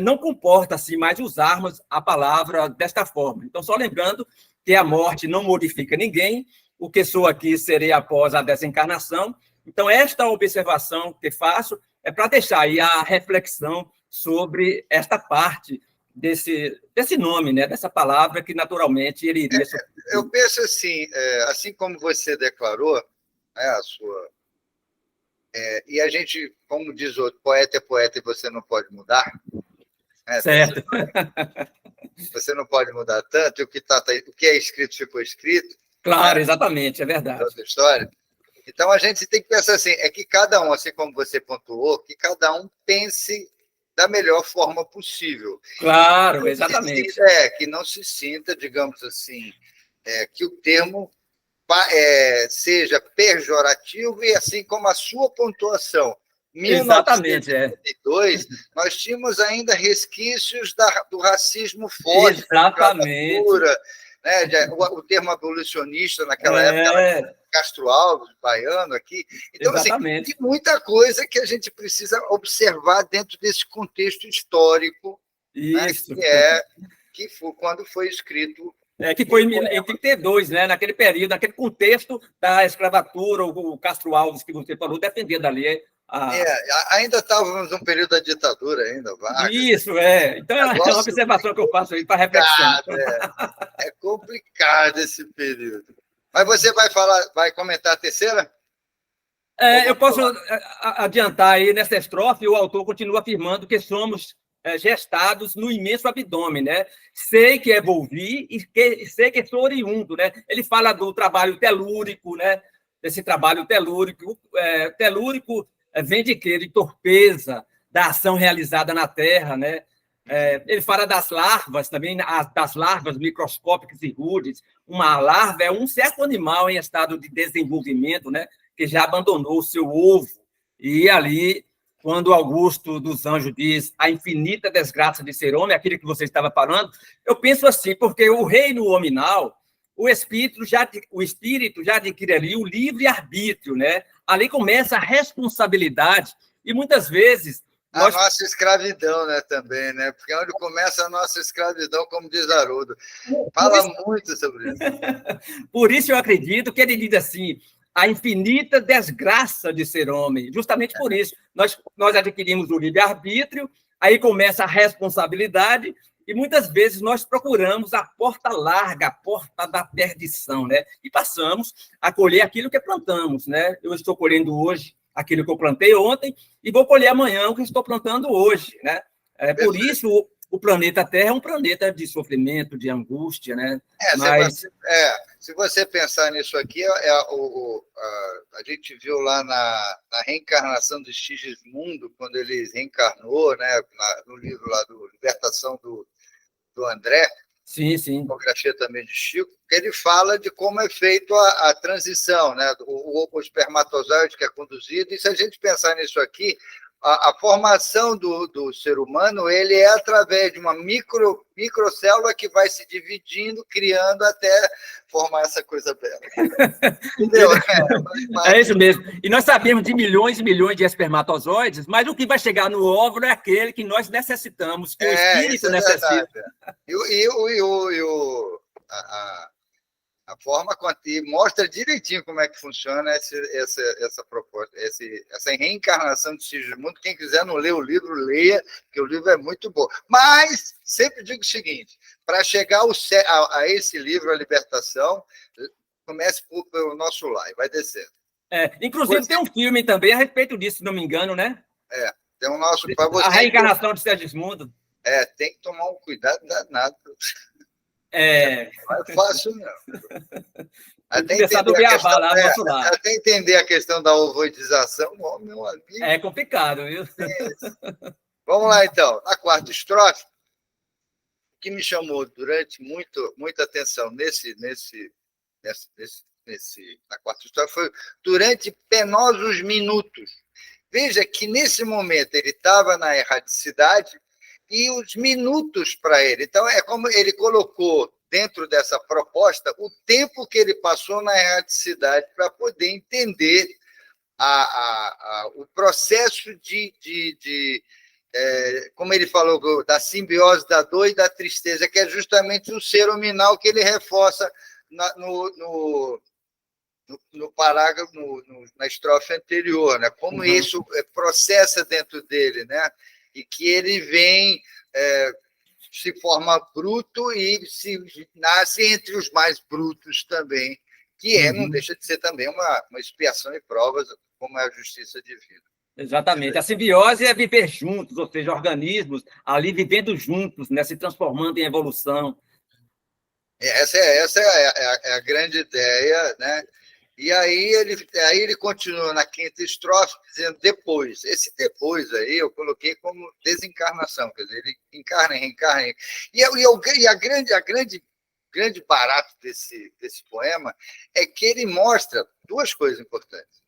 não comporta assim mais usarmos a palavra desta forma. Então, só lembrando que a morte não modifica ninguém, o que sou aqui serei após a desencarnação. Então, esta observação que faço é para deixar aí a reflexão sobre esta parte desse nome, né? Dessa palavra que, naturalmente, ele iria... Eu penso assim como você declarou, né, a sua... e a gente, como diz o outro, poeta é poeta e você não pode mudar. Né? Certo. Você não pode mudar tanto, e o que é escrito ficou escrito. Claro, né? Exatamente, é verdade. Outra história. Então, a gente tem que pensar assim, que cada um, assim como você pontuou, que cada um pense da melhor forma possível. Claro, exatamente. Que não se sinta, digamos assim, que o termo seja pejorativo, e assim como a sua pontuação. Em 1982, nós tínhamos ainda resquícios do racismo forte. Exatamente. Né? O termo abolicionista naquela época, Castro Alves, baiano aqui. Então, assim, tem muita coisa que a gente precisa observar dentro desse contexto histórico, isso. Né? Que foi quando foi escrito. Que foi em 32, né? Naquele período, naquele contexto da escravatura, o Castro Alves, que você falou, defendendo ali. Ainda estávamos num período da ditadura, ainda. Isso, Então, é uma observação que eu faço aí para reflexão. É complicado esse período. Mas você vai comentar a terceira? Eu posso adiantar aí, nessa estrofe, o autor continua afirmando que somos gestados no imenso abdômen, né? Sei que volvi e sei que sou oriundo, né? Ele fala do trabalho telúrico, né? Desse trabalho telúrico. Telúrico vem de quê? De torpeza da ação realizada na Terra, né? Ele fala das larvas também, das larvas microscópicas e rudes. Uma larva é um certo animal em estado de desenvolvimento, né? Que já abandonou o seu ovo. E ali, quando Augusto dos Anjos diz a infinita desgraça de ser homem, aquilo que você estava falando, eu penso assim, porque o reino hominal, o espírito já adquire ali o livre-arbítrio, né? Ali começa a responsabilidade, e muitas vezes... A nossa escravidão, né, também, né? Porque é onde começa a nossa escravidão, como diz Haroldo. Fala muito sobre isso. Por isso eu acredito que ele diz assim, a infinita desgraça de ser homem. Justamente por isso. Nós adquirimos o livre-arbítrio, aí começa a responsabilidade, e muitas vezes nós procuramos a porta larga, a porta da perdição, né? E passamos a colher aquilo que plantamos, né? Eu estou colhendo hoje aquilo que eu plantei ontem e vou colher amanhã o que estou plantando hoje, né? Por isso, o planeta Terra é um planeta de sofrimento, de angústia, né? Se você pensar nisso aqui, a gente viu lá na reencarnação do Sigismundo, quando ele reencarnou, né, no livro lá do Libertação do André, sim, sim. Fotografia também de Chico, que ele fala de como é feito a transição, né? O espermatozoide que é conduzido, e se a gente pensar nisso aqui, a formação do ser humano ele é através de uma microcélula que vai se dividindo, criando até formar essa coisa bela. Entendeu? É isso mesmo. E nós sabemos de milhões e milhões de espermatozoides, mas o que vai chegar no óvulo é aquele que nós necessitamos, que o espírito necessita. A forma e mostra direitinho como é que funciona essa proposta, essa reencarnação de Sigismundo. Quem quiser não ler o livro, leia, porque o livro é muito bom. Mas sempre digo o seguinte: para chegar a esse livro, A Libertação, comece pelo nosso lar e vai descendo. Inclusive, tem um filme também a respeito disso, se não me engano, né? Tem o nosso. A reencarnação de Sigismundo. Tem que tomar um cuidado danado. Não é fácil, não. Até entender a questão da ovoidização, meu amigo. É complicado, viu? Vamos lá, então. A quarta estrofe, o que me chamou durante muita atenção na quarta estrofe foi durante penosos minutos. Veja que, nesse momento, ele estava na erradicidade, e os minutos para ele. Então, é como ele colocou dentro dessa proposta o tempo que ele passou na erraticidade para poder entender o processo como ele falou, da simbiose da dor e da tristeza, que é justamente o ser hominal que ele reforça no parágrafo, na estrofe anterior, né? Como isso processa dentro dele, né? E que ele vem, se forma bruto e nasce entre os mais brutos também, que não deixa de ser também uma expiação e provas, como é a justiça divina. Exatamente. A simbiose é viver juntos, ou seja, organismos ali vivendo juntos, né, se transformando em evolução. Essa é a grande ideia, né? E aí ele continua na quinta estrofe, dizendo depois. Esse depois aí eu coloquei como desencarnação, quer dizer, ele encarna e reencarna. E a grande barato desse poema é que ele mostra duas coisas importantes.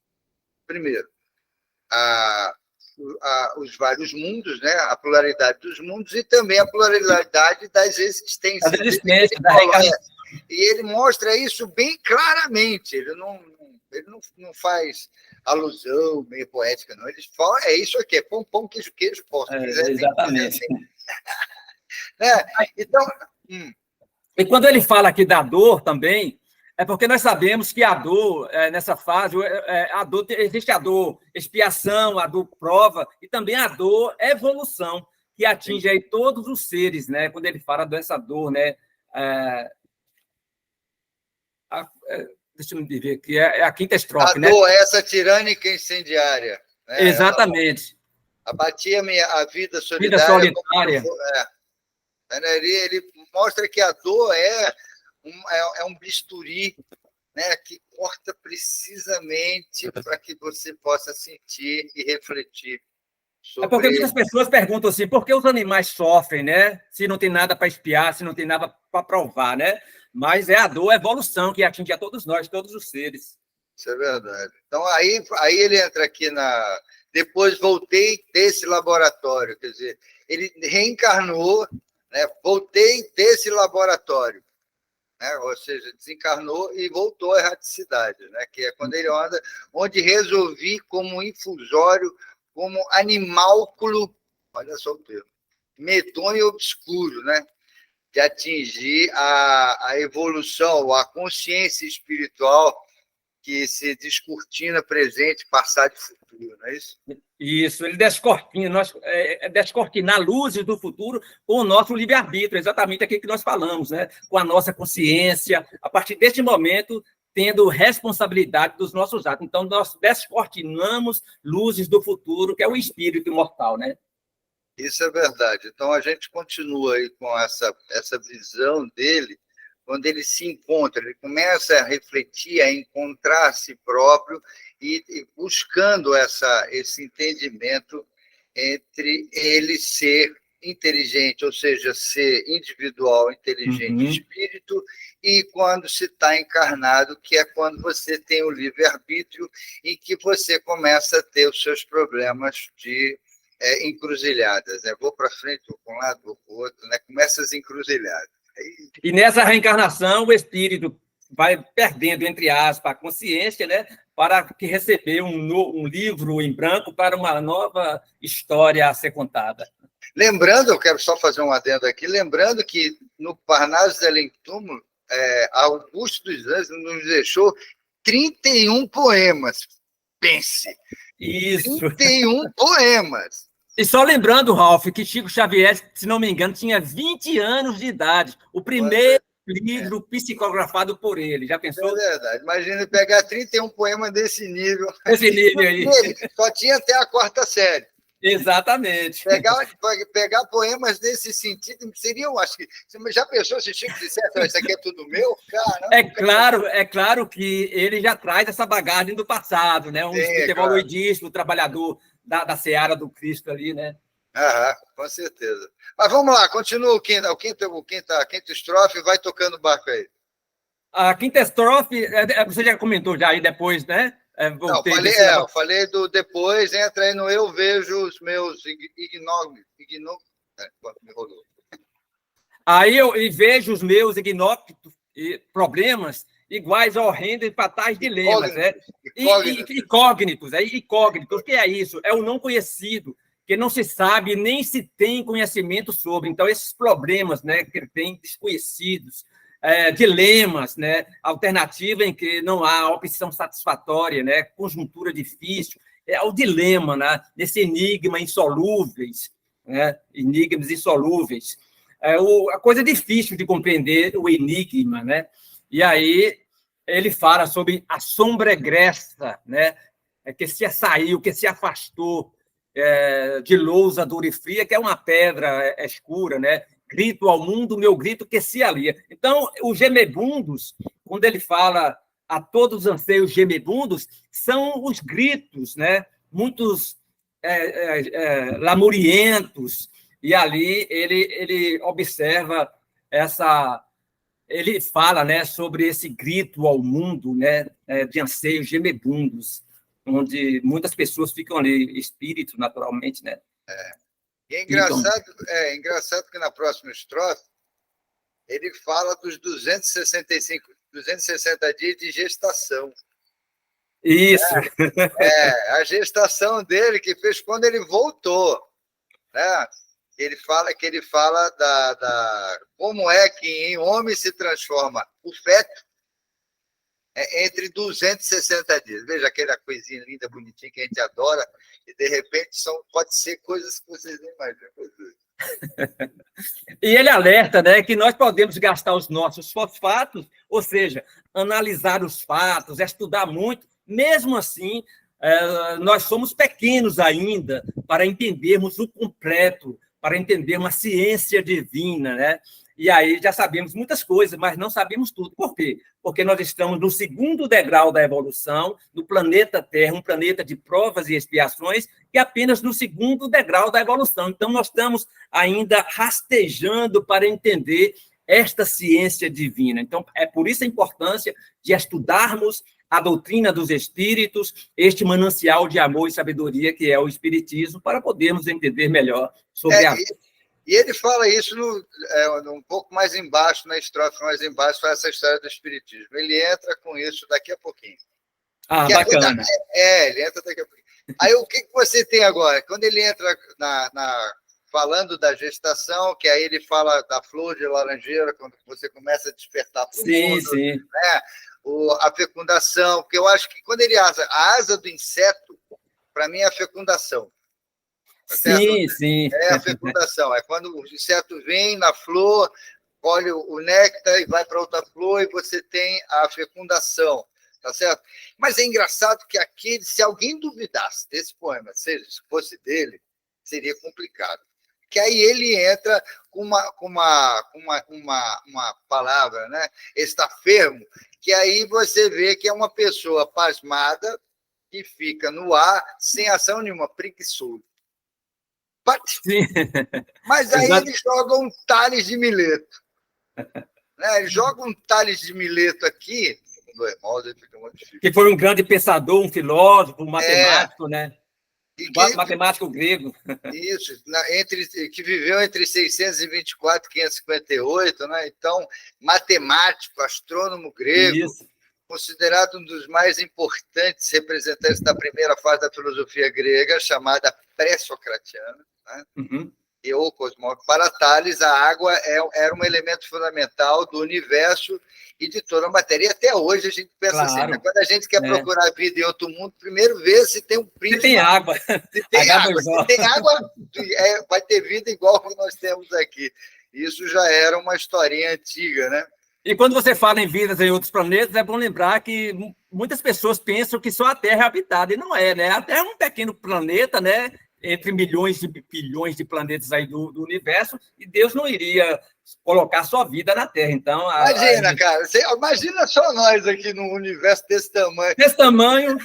Primeiro, os vários mundos, né? A pluralidade dos mundos e também a pluralidade das existências. As existências da reencarnação. E ele mostra isso bem claramente. Ele não faz alusão meio poética, não. Ele fala, é isso aqui, é pão, queijo, posto. Exatamente. Então... E quando ele fala aqui da dor também, é porque nós sabemos que a dor, nessa fase, existe a dor expiação, a dor prova, e também a dor evolução, que atinge aí todos os seres, né? Quando ele fala dessa dor, né? Deixa eu ver aqui, é a quinta estrofe, né? A dor, essa tirânica incendiária. Né? Exatamente. Abatia-me a vida solitária. Ele mostra que a dor é um bisturi né, que corta precisamente para que você possa sentir e refletir É porque sobre... muitas pessoas perguntam assim, por que os animais sofrem, né? Se não tem nada para expiar, se não tem nada para provar, né? Mas é a dor, a evolução que atinge a todos nós, todos os seres. Isso é verdade. Então, aí ele entra aqui na... Depois voltei desse laboratório, quer dizer, ele reencarnou, né? Voltei desse laboratório, né? Ou seja, desencarnou e voltou à erraticidade, né? Que é quando ele anda, onde resolvi como infusório, como animálculo, olha só o termo, medonho e obscuro, né? De atingir a evolução, a consciência espiritual que se descortina presente, passado e futuro, não é isso? Isso, ele descortina luzes do futuro com o nosso livre-arbítrio, exatamente aquilo que nós falamos, né? Com a nossa consciência, a partir deste momento, tendo responsabilidade dos nossos atos. Então, nós descortinamos luzes do futuro, que é o espírito imortal, né? Isso é verdade. Então, a gente continua aí com essa visão dele, quando ele se encontra, ele começa a refletir, a encontrar a si próprio e buscando esse entendimento entre ele ser inteligente, ou seja, ser individual, inteligente, espírito, e quando se está encarnado, que é quando você tem o livre-arbítrio e que você começa a ter os seus problemas de encruzilhadas, né? Vou para frente, vou para um lado, vou para o outro, né? Começa as encruzilhadas. E nessa reencarnação, o espírito vai perdendo, entre aspas, a consciência, né, para que receber um livro em branco para uma nova história a ser contada. Lembrando, eu quero só fazer um adendo aqui, lembrando que no Parnaso de Além Túmulo, Augusto dos Anjos nos deixou 31 poemas. Pense! Isso. 31 poemas! E só lembrando, Ralf, que Chico Xavier, se não me engano, tinha 20 anos de idade. O primeiro livro psicografado por ele. Já pensou? É verdade. Imagina pegar 31 poemas desse nível. Esse nível aí. Só tinha até a 4ª série. Exatamente. Pegar poemas nesse sentido seriam, acho que... Você já pensou se Chico dissesse, isso aqui é tudo meu? Caramba, É claro que ele já traz essa bagagem do passado, né? Um espírito evoluidíssimo, trabalhador da seara do Cristo ali, né? Com certeza. Mas vamos lá, continua a quinta estrofe, vai tocando o barco aí. A quinta estrofe, você já comentou já aí depois, né? Eu falei do depois, entra aí no eu vejo os meus Aí eu vejo os meus ignócitos problemas iguais a horrendos e fatais dilemas, né? Incógnitos. O que é isso? É o não conhecido, que não se sabe nem se tem conhecimento sobre. Então, esses problemas, né, que ele tem desconhecidos, dilemas, né, alternativa em que não há opção satisfatória, né, conjuntura difícil, é o dilema, né, desse enigma insolúveis, né, enigmas insolúveis. A coisa difícil de compreender o enigma, né? E aí ele fala sobre a sombra egressa, né, que se saiu, que se afastou de lousa dura e fria, que é uma pedra escura, né? Grito ao mundo, meu grito que se alia. Então, os gemebundos, quando ele fala a todos os anseios gemebundos, são os gritos, né? Muitos lamurientos, e ali ele observa ele fala, né, sobre esse grito ao mundo, né, de anseios gemebundos, onde muitas pessoas ficam ali, espíritos, naturalmente, né? É engraçado que na próxima estrofe ele fala dos 260 dias de gestação. Isso. A gestação dele que fez quando ele voltou, né? Ele fala da como é que em homem se transforma o feto entre 260 dias. Veja aquela coisinha linda, bonitinha que a gente adora, e de repente pode ser coisas que vocês nem imaginam. E ele alerta, né, que nós podemos gastar os nossos fosfatos, ou seja, analisar os fatos, estudar muito, mesmo assim, nós somos pequenos ainda para entendermos o completo, para entendermos a ciência divina, né? E aí já sabemos muitas coisas, mas não sabemos tudo. Por quê? Porque nós estamos no segundo degrau da evolução, no planeta Terra, um planeta de provas e expiações, e apenas no segundo degrau da evolução. Então, nós estamos ainda rastejando para entender esta ciência divina. Então, é por isso a importância de estudarmos a doutrina dos espíritos, este manancial de amor e sabedoria que é o espiritismo, para podermos entender melhor sobre a... E ele fala isso um pouco mais embaixo, na estrofe mais embaixo, faz essa história do espiritismo. Ele entra com isso daqui a pouquinho. Ah, bacana. Ele entra daqui a pouquinho. Aí o que você tem agora? Quando ele entra falando da gestação, que aí ele fala da flor de laranjeira, quando você começa a despertar para o mundo, sim. Né? A fecundação, porque eu acho que quando ele a asa do inseto, para mim é a fecundação. Sim. É a fecundação, é quando o inseto vem na flor, colhe o néctar e vai para outra flor e você tem a fecundação, tá certo? Mas é engraçado que aquele, se alguém duvidasse desse poema, se fosse dele, seria complicado. Que aí ele entra com uma palavra, né? Está fermo, que aí você vê que é uma pessoa pasmada que fica no ar sem ação nenhuma, preguiçoso. Sim. Mas aí ele joga um Tales de Mileto. Né? Ele joga um Tales de Mileto aqui, com dois modos, ele fica muito difícil. Que foi um grande pensador, um filósofo, um matemático, né? Matemático grego. Isso, que viveu entre 624 e 558, né? Então, matemático, astrônomo grego, isso. Considerado um dos mais importantes representantes da primeira fase da filosofia grega, chamada pré-socratiana, né? Ou cosmólogo. Para Tales, a água era um elemento fundamental do universo e de toda a matéria. E até hoje a gente pensa assim, né? Quando a gente quer procurar vida em outro mundo, primeiro vê se tem um prisma. Se tem água. Se tem água, vai ter vida igual que nós temos aqui. Isso já era uma historinha antiga, né? E quando você fala em vidas em outros planetas, é bom lembrar que muitas pessoas pensam que só a Terra é habitada, e não é, né? A Terra é um pequeno planeta, né? Entre milhões e bilhões de planetas aí do universo, e Deus não iria colocar sua vida na Terra. Então, imagina, cara, imagina só nós aqui num universo desse tamanho. Desse tamanho.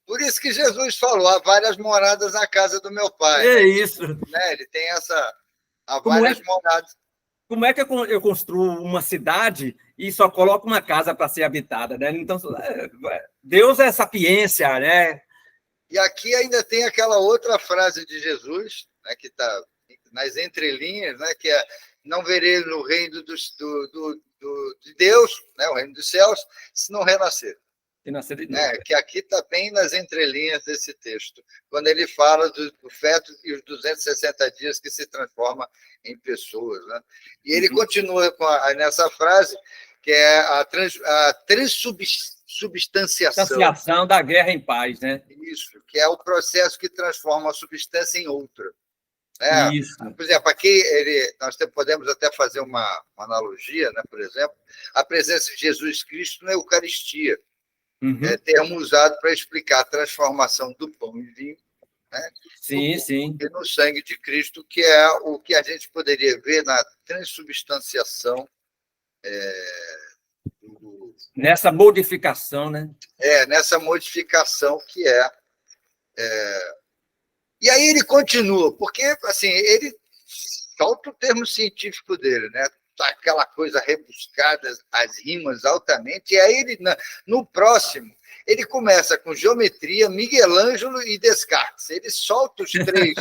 Por isso que Jesus falou, há várias moradas na casa do meu pai. É isso. Né? Ele tem há várias moradas. Como é que eu construo uma cidade e só coloco uma casa para ser habitada, né? Então, Deus é sapiência, né? E aqui ainda tem aquela outra frase de Jesus, né, que está nas entrelinhas, né, que é: não verei no reino de Deus, né, o reino dos céus, se não renascer. Que aqui está bem nas entrelinhas desse texto, quando ele fala do feto e os 260 dias que se transforma em pessoas. Né? E ele continua nessa frase, que é a transubstanciação da guerra em paz, né? Isso, que é o processo que transforma a substância em outra. Isso. Por exemplo, aqui nós podemos até fazer uma analogia, né? Por exemplo, a presença de Jesus Cristo na Eucaristia. É termo usado para explicar a transformação do pão em vinho, né? Sim. E no sangue de Cristo, que é o que a gente poderia ver na transubstanciação. Nessa modificação, né? Nessa modificação que é. E aí ele continua, porque assim, ele solta o termo científico dele, né? Aquela coisa rebuscada, as rimas altamente, e aí ele, no próximo, ele começa com geometria, Miguel Ângelo e Descartes. Ele solta os três,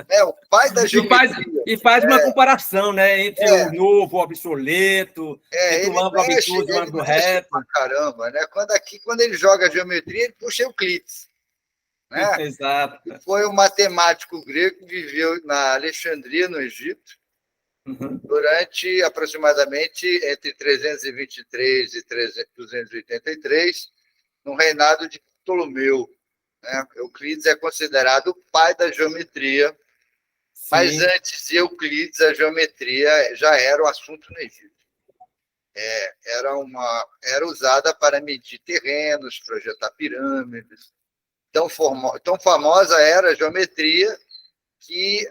né? O pai da geometria. E faz uma comparação, né? Entre o novo, o obsoleto, entre o amplo, obtuso e o amplo reto. Caramba, né? Quando ele joga a geometria, ele puxa Euclides. Né? Exato. Foi um matemático grego que viveu na Alexandria, no Egito, durante aproximadamente entre 323 e 283, no reinado de Ptolomeu. Né? Euclides é considerado o pai da geometria, mas antes de Euclides, a geometria já era o assunto no Egito. Era usada para medir terrenos, projetar pirâmides. Tão famosa era a geometria que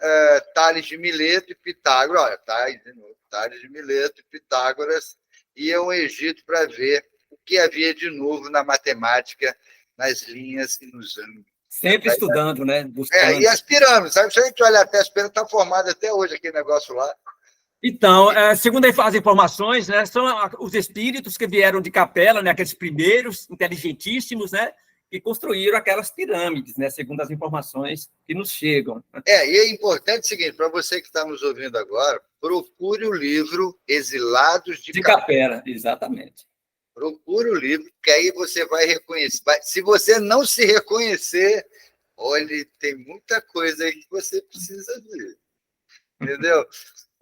Tales de Mileto e Pitágoras, olha, tá aí de novo, Tales de Mileto e Pitágoras, iam ao Egito para ver o que havia de novo na matemática, nas linhas e nos ângulos. Sempre estudando, né? Buscando. E as pirâmides, sabe? Se a gente olhar até as pirâmides, está formado até hoje aquele negócio lá. Então, segundo as informações, né, são os espíritos que vieram de Capela, né, aqueles primeiros inteligentíssimos, né, que construíram aquelas pirâmides, né, segundo as informações que nos chegam. E é importante o seguinte, para você que está nos ouvindo agora, procure o livro Exilados de Capela. Exatamente. Procure o livro, que aí você vai reconhecer. Se você não se reconhecer, olha, tem muita coisa aí que você precisa ver. Entendeu?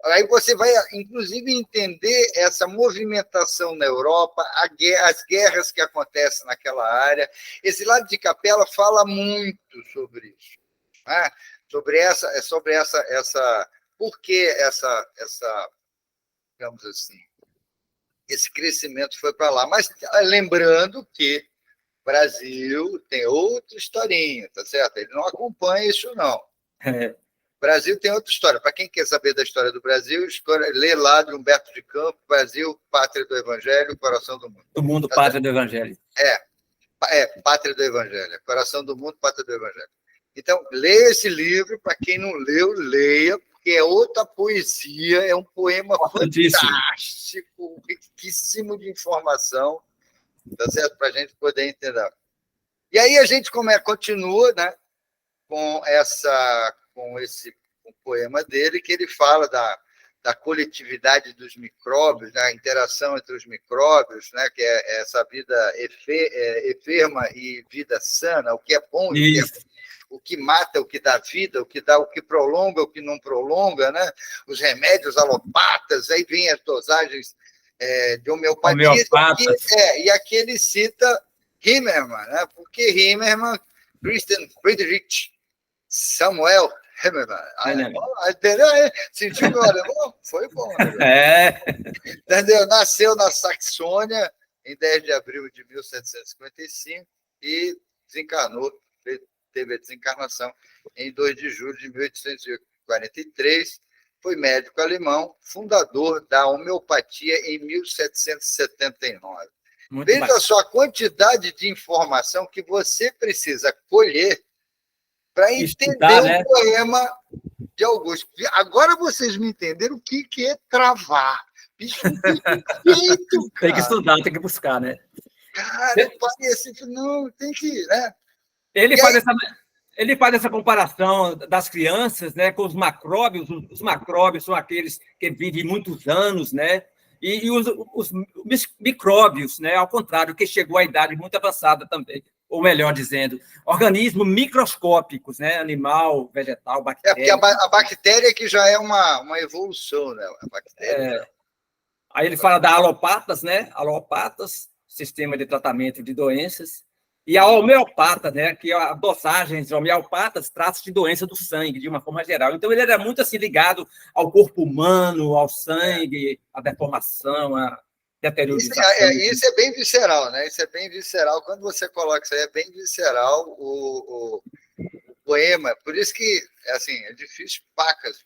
Aí você vai, inclusive, entender essa movimentação na Europa, as guerras que acontecem naquela área. Esse lado de Capela fala muito sobre isso, né? Sobre essa, por que essa, digamos assim, esse crescimento foi para lá. Mas lembrando que o Brasil tem outra historinha, tá certo? Ele não acompanha isso, não. O Brasil tem outra história. Para quem quer saber da história do Brasil, lê lá de Humberto de Campos, Brasil, Pátria do Evangelho, Coração do Mundo. Do mundo, Pátria do Evangelho. Pátria do Evangelho. Coração do Mundo, Pátria do Evangelho. Então, leia esse livro. Para quem não leu, leia, porque é outra poesia, é um poema fantástico, riquíssimo de informação, tá certo? Para a gente poder entender. E aí a gente continua, né, com esse poema dele, que ele fala da coletividade dos micróbios, da interação entre os micróbios, né, que é essa vida enferma e vida sana, o que é bom, o que mata, o que dá vida, o que prolonga, o que não prolonga, né? Os remédios alopatas, aí vem as dosagens de homeopatia. E aqui ele cita Himmermann, né? Porque Himmermann, Christian Friedrich Samuel Himmermann, entendeu? Sentiu meu alemão? Foi bom. Né? Entendeu? Nasceu na Saxônia em 10 de abril de 1755 e desencarnou, teve a desencarnação em 2 de julho de 1843, foi médico alemão, fundador da homeopatia em 1779. Veja só a quantidade de informação que você precisa colher para entender o poema de Augusto. Agora vocês me entenderam o que é travar. Bicho, perfeito, tem que estudar, tem que buscar, né? Cara, parece que não, tem que... Né? Ele faz essa comparação das crianças, né, com os macróbios. Os macróbios são aqueles que vivem muitos anos, né? E os micróbios, né, ao contrário, que chegou à idade muito avançada também, ou melhor dizendo, organismos microscópicos, né, animal, vegetal, bactéria. Porque a bactéria que já é uma evolução, né? A bactéria. Aí ele fala da alopatas, né? Alopatas, sistema de tratamento de doenças. E a homeopata, né, que a dosagens homeopatas trata de doença do sangue, de uma forma geral. Então, ele era muito assim, ligado ao corpo humano, ao sangue, à deformação, à deteriorização. Isso é bem visceral, né? Isso é bem visceral. Quando você coloca isso aí, é bem visceral o poema. Por isso que, assim, é difícil pacas.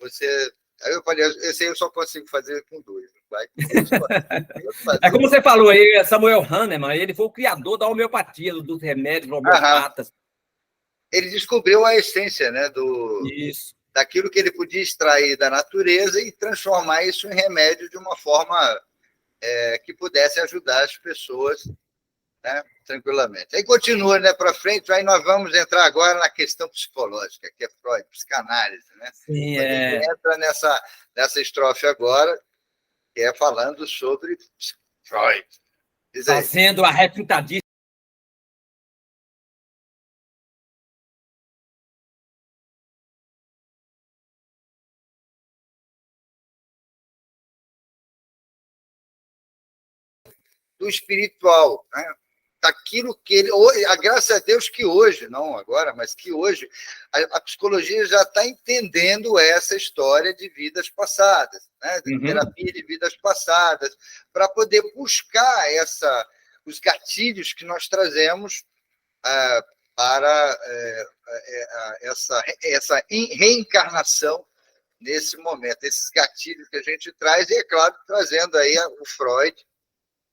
Aí eu falei, esse aí eu só consigo fazer com 2. É como você falou aí, Samuel Hahnemann, ele foi o criador da homeopatia, dos remédios homeopatas. Ele descobriu a essência, né, daquilo que ele podia extrair da natureza e transformar isso em remédio de uma forma que pudesse ajudar as pessoas, né, tranquilamente. Aí continua, né, para frente, aí nós vamos entrar agora na questão psicológica, que é Freud, psicanálise, né? Sim, a gente entra nessa estrofe agora, que é falando sobre Freud. Fazendo a refutadíssima. Do espiritual, né? Daquilo que ele... Graças a Deus que hoje, não agora, mas que hoje, a psicologia já está entendendo essa história de vidas passadas, né? De terapia de vidas passadas, para poder buscar os gatilhos que nós trazemos para essa reencarnação nesse momento, esses gatilhos que a gente traz, e, é claro, trazendo aí o Freud,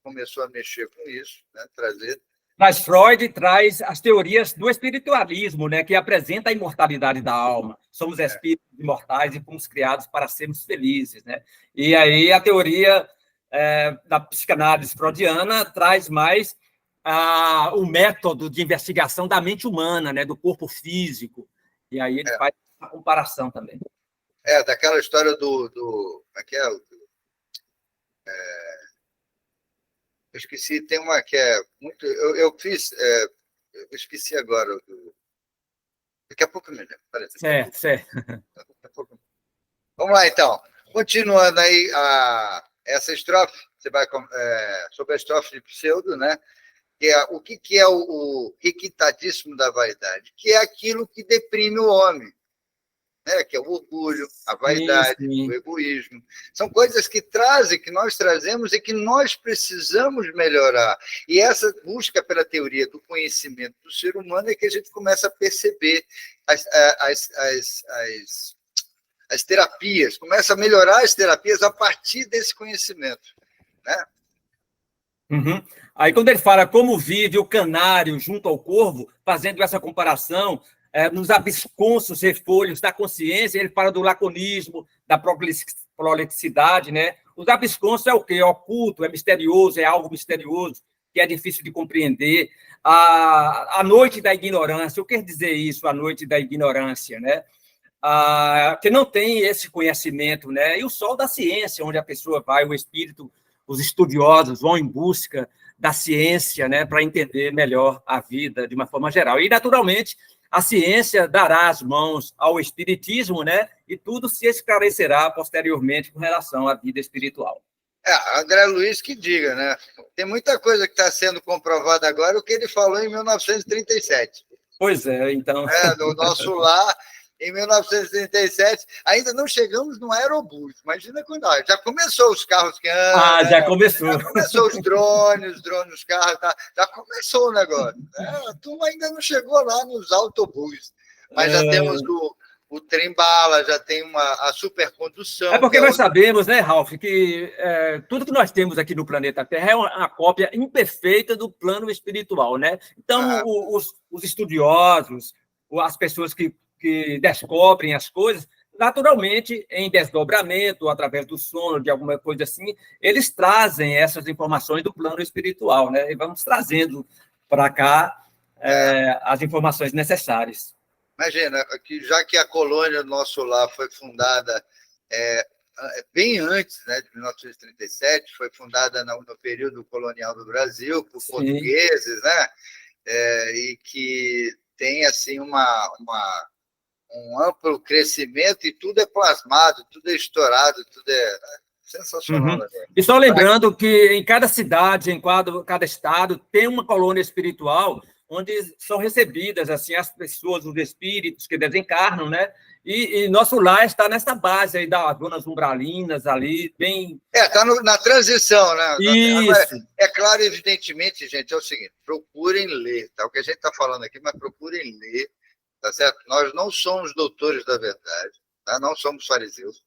começou a mexer com isso, né? Trazer. Mas Freud traz as teorias do espiritualismo, né, que apresenta a imortalidade da alma. Somos espíritos imortais e fomos criados para sermos felizes, né? E aí a teoria da psicanálise freudiana traz mais o método de investigação da mente humana, né, do corpo físico. E aí ele faz a comparação também. Daquela história do como é que é? Eu esqueci, tem uma que é muito. Eu fiz. Eu esqueci agora. Daqui a pouco eu me lembro. Certo. Vamos lá, então. Continuando aí essa estrofe, você vai sobre a estrofe de Pseudo, né? Que é, o que é o requintadíssimo da vaidade? Que é aquilo que deprime o homem. Né, que é o orgulho, a vaidade, sim. O egoísmo. São coisas que nós trazemos e que nós precisamos melhorar. E essa busca pela teoria do conhecimento do ser humano é que a gente começa a perceber as terapias, começa a melhorar as terapias a partir desse conhecimento. Né? Uhum. Aí, quando ele fala como vive o canário junto ao corvo, fazendo essa comparação, nos absconsos refolhos da consciência, ele fala do laconismo, da prolixidade, né? Os absconsos é o quê? É oculto, é misterioso, é algo misterioso, que é difícil de compreender. A noite da ignorância, o que quer dizer isso, a noite da ignorância, né? Que não tem esse conhecimento, né? E o sol da ciência, onde a pessoa vai, o espírito, os estudiosos vão em busca da ciência, né, para entender melhor a vida de uma forma geral. E, naturalmente, a ciência dará as mãos ao espiritismo, né, e tudo se esclarecerá posteriormente com relação à vida espiritual. André Luiz que diga, né? Tem muita coisa que está sendo comprovada agora, o que ele falou em 1937. Pois é, então... No nosso lar, em 1937, ainda não chegamos no aerobus. Imagina quando já começou os carros que andam. Já começou. Já começou os drones, os carros, já começou o negócio. A turma ainda não chegou lá nos autobuses. Mas já temos o trem-bala, já tem a supercondução. É porque nós sabemos, né, Ralf, que tudo que nós temos aqui no planeta Terra é uma cópia imperfeita do plano espiritual, né? Então, os estudiosos, as pessoas que descobrem as coisas, naturalmente, em desdobramento, através do sono, de alguma coisa assim, eles trazem essas informações do plano espiritual, né? E vamos trazendo para cá as informações necessárias. Imagina, já que a colônia do nosso lar foi fundada bem antes, né, de 1937, foi fundada no período colonial do Brasil, por portugueses, né? E que tem assim um amplo crescimento e tudo é plasmado, tudo é estourado, tudo é sensacional. Uhum. E só lembrando que em cada cidade, em cada estado, tem uma colônia espiritual onde são recebidas assim as pessoas, os espíritos que desencarnam, né? E nosso lar está nessa base aí das zonas umbralinas ali, bem... Está na transição, né? Isso. É claro, evidentemente, gente, é o seguinte, procurem ler, tá? O que a gente está falando aqui, mas procurem ler, tá certo? Nós não somos doutores da verdade, tá? Não somos fariseus,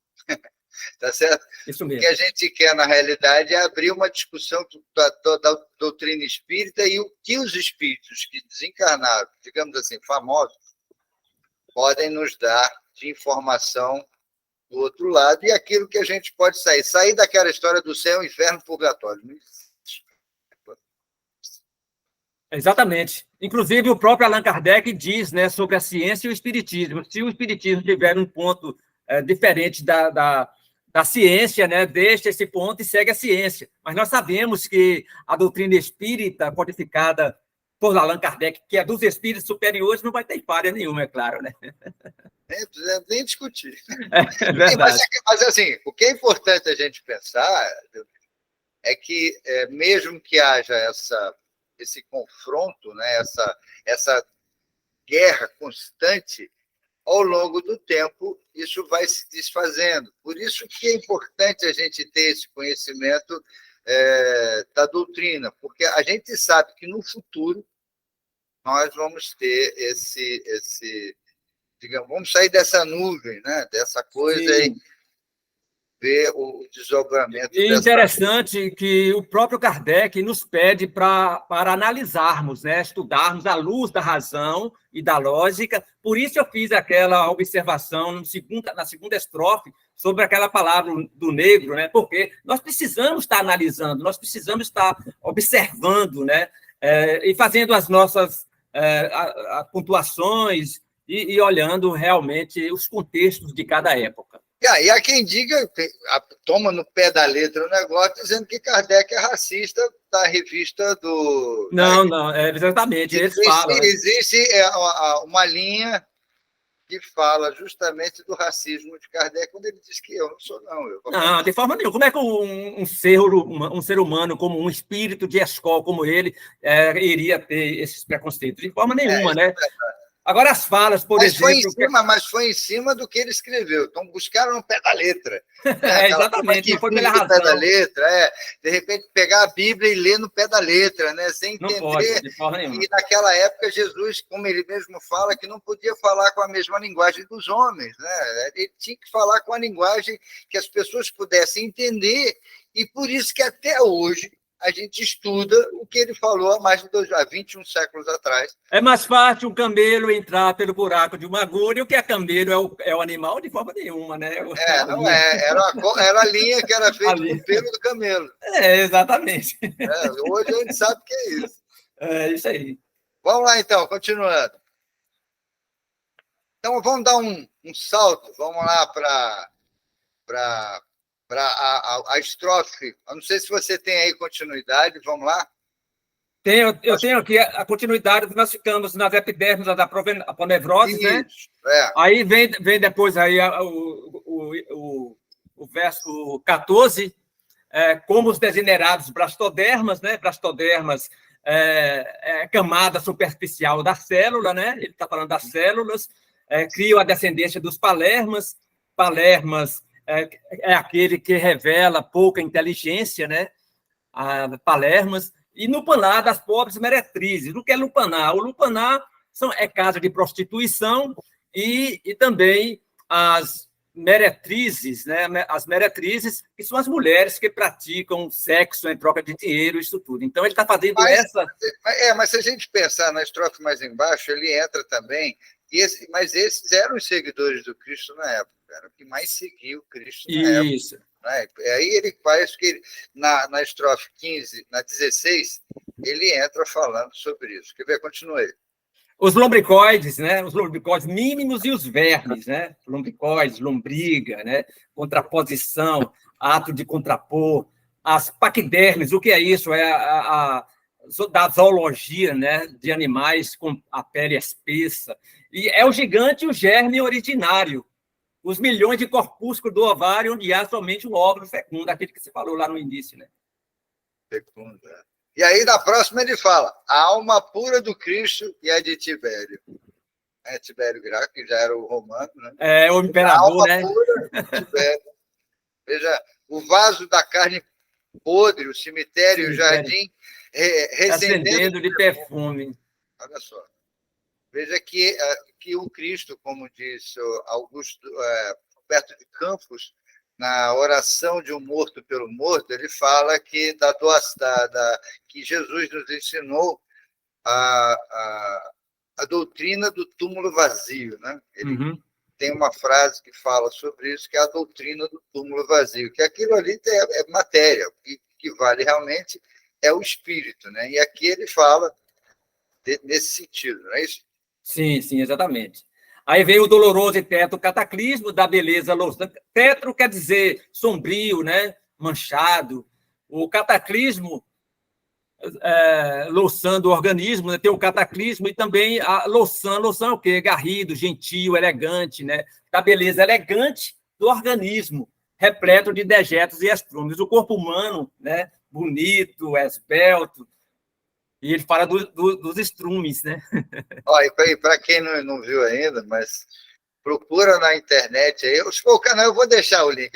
tá certo? Isso mesmo. O que a gente quer, na realidade, é abrir uma discussão da doutrina espírita e o que os espíritos que desencarnaram, digamos assim, famosos, podem nos dar de informação do outro lado e aquilo que a gente pode sair daquela história do céu, inferno, purgatório. Exatamente. Inclusive, o próprio Allan Kardec diz, né, sobre a ciência e o espiritismo. Se o espiritismo tiver um ponto diferente da ciência, né, deixa esse ponto e segue a ciência. Mas nós sabemos que a doutrina espírita, codificada por Allan Kardec, que é dos espíritos superiores, não vai ter falha nenhuma, é claro, né? Nem discutir. É verdade. Mas, assim, o que é importante a gente pensar é que, mesmo que haja esse confronto, né, essa guerra constante, ao longo do tempo, isso vai se desfazendo. Por isso que é importante a gente ter esse conhecimento da doutrina, porque a gente sabe que no futuro nós vamos ter digamos, vamos sair dessa nuvem, né? Dessa coisa aí, ver o desdobramento. E interessante que o próprio Kardec nos pede para analisarmos, né? Estudarmos à luz da razão e da lógica. Por isso eu fiz aquela observação na segunda estrofe sobre aquela palavra do negro, né? Porque nós precisamos estar analisando, nós precisamos estar observando, né? E fazendo as nossas pontuações e olhando realmente os contextos de cada época. E há quem diga, toma no pé da letra o negócio, dizendo que Kardec é racista da revista do... Não, exatamente, eles falam. Existe uma linha que fala justamente do racismo de Kardec, quando ele diz que eu não sou, não. Não, de forma nenhuma. Como é que um ser humano, como um espírito de escola como ele, iria ter esses preconceitos? De forma nenhuma, né? Agora, as falas, por exemplo... Mas foi em cima do que ele escreveu. Então, buscaram no pé da letra. Exatamente, não foi pela razão. Pé da letra, de repente, pegar a Bíblia e ler no pé da letra, né? Sem entender. Não pode, de forma nenhuma. E naquela época, Jesus, como ele mesmo fala, que não podia falar com a mesma linguagem dos homens, né? Ele tinha que falar com a linguagem que as pessoas pudessem entender, e por isso que até hoje a gente estuda o que ele falou há 21 séculos atrás. É mais fácil um camelo entrar pelo buraco de uma agulha, o que é camelo é o animal de forma nenhuma, né? Não é. Era a linha que era feita com o pelo do camelo. Exatamente. Hoje a gente sabe que é isso. É isso aí. Vamos lá, então, continuando. Então, vamos dar um salto. Vamos lá para a estrofe. Eu não sei se você tem aí continuidade, vamos lá? Eu tenho aqui a continuidade, nós ficamos nas epidermes da aponevrose, né? Aí vem depois aí o verso 14, como os degenerados blastodermas, né? Blastodermas camada superficial da célula, né? Ele está falando das células, criam a descendência dos palermas. Palermas é aquele que revela pouca inteligência, né? Palermas. E lupanar das pobres meretrizes. O que é lupanar? O lupanar é casa de prostituição e também as meretrizes, né? As meretrizes, que são as mulheres que praticam sexo em troca de dinheiro, isso tudo. Então, ele está fazendo essa... Mas se a gente pensar na estrofe mais embaixo, ele entra também... Mas esses eram os seguidores do Cristo na época, eram o que mais seguia o Cristo na época. Isso. Né? Aí ele parece que na estrofe 15, na 16, ele entra falando sobre isso. Quer ver? Continue aí. Os lombricoides, né? Os lombricoides mínimos e os vermes, né? Lombricoides, lombriga, né? Contraposição, ato de contrapor, as paquidermes, o que é isso? Da zoologia, né? De animais com a pele espessa. E é o gigante e o germe originário. Os milhões de corpúsculos do ovário, onde há somente um óvulo fecundo, aquele que você falou lá no início, né? Fecundo. E aí, na próxima, ele fala: a alma pura do Cristo e a de Tibério. Tibério Graco, que já era o romano, né? O imperador, né? A alma pura de Tibério. Veja, o vaso da carne podre, o cemitério, o jardim, recendendo de perfume. Olha só. Veja que o Cristo, como diz Augusto Roberto de Campos, na oração de um morto pelo morto, ele fala que que Jesus nos ensinou a doutrina do túmulo vazio, né? Ele tem uma frase que fala sobre isso, que é a doutrina do túmulo vazio, que aquilo ali é matéria, o que vale realmente é o espírito, né? E aqui ele fala nesse sentido, não é isso? Sim, exatamente. Aí vem o doloroso e tetro cataclismo da beleza louçã. Tetro quer dizer sombrio, né? Manchado. O cataclismo, louçã do organismo, né? Tem o cataclismo e também a louçã. Louçã é o quê? Garrido, gentil, elegante, né? Da beleza elegante do organismo, repleto de dejetos e estrumes. O corpo humano, né? Bonito, esbelto. E ele fala dos estrumes, né? Olha, para quem não viu ainda, mas procura na internet aí. Eu vou deixar o link,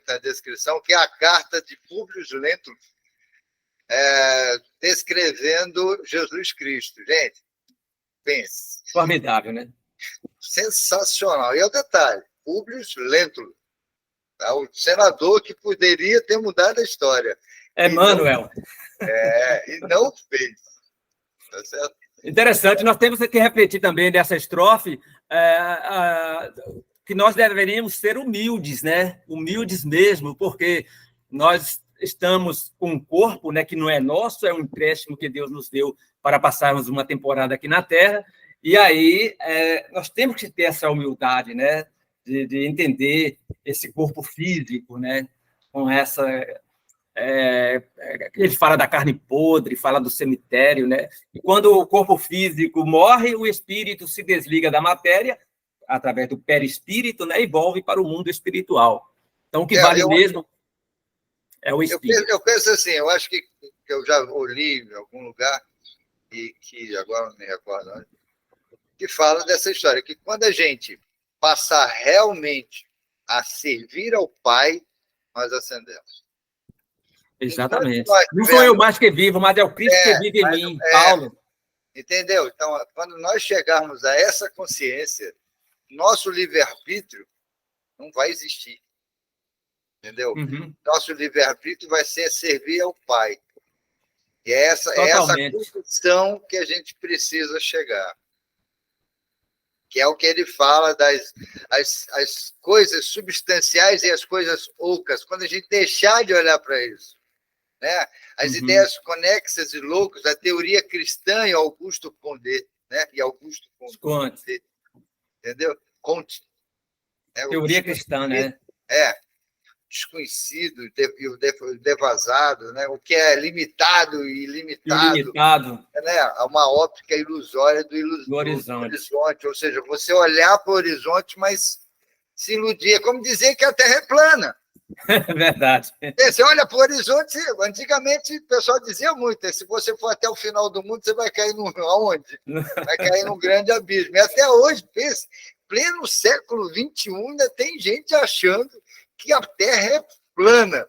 na descrição, que é a carta de Públio Lentulus descrevendo Jesus Cristo. Gente, pense. Formidável, né? sensacional. E é o detalhe, Públio Lentulus, tá? O senador que poderia ter mudado a história. Emmanuel. E não fez. Tá certo? Interessante, nós temos que refletir também nessa estrofe que nós deveríamos ser humildes, né? Humildes mesmo, porque nós estamos com um corpo, né, que não é nosso, é um empréstimo que Deus nos deu para passarmos uma temporada aqui na Terra, e aí nós temos que ter essa humildade, né, de entender esse corpo físico, né, com essa... ele fala da carne podre, fala do cemitério, né? E quando o corpo físico morre, o espírito se desliga da matéria, através do perispírito, né? E volve para o mundo espiritual. Então, o que vale mesmo é o espírito. Eu penso assim, eu acho que eu já li em algum lugar, e que agora não me recordo, né, que fala dessa história, que quando a gente passar realmente a servir ao Pai, nós ascendemos. Exatamente. Não sou eu mais que vivo, mas é o Cristo que vive em mim, Paulo. Entendeu? Então, quando nós chegarmos a essa consciência, nosso livre-arbítrio não vai existir. Entendeu? Uhum. Nosso livre-arbítrio vai ser servir ao Pai. E é essa condição que a gente precisa chegar. Que é o que ele fala das as coisas substanciais e as coisas ocas. Quando a gente deixar de olhar para isso, né? As ideias conexas e loucas, a teoria cristã e Augusto Condé, né? E Augusto Condé, entendeu? Conte. Teoria cristã, né? Desconhecido e o devasado, né? O que é limitado e ilimitado, né? Uma óptica ilusória do horizonte. Ou seja, você olhar para o horizonte, mas se iludir. É como dizer que a Terra é plana. É verdade. Você olha para o horizonte, antigamente o pessoal dizia muito, se você for até o final do mundo, você vai cair aonde? Vai cair num grande abismo. E até hoje, pense, pleno século XXI, ainda tem gente achando que a Terra é plana.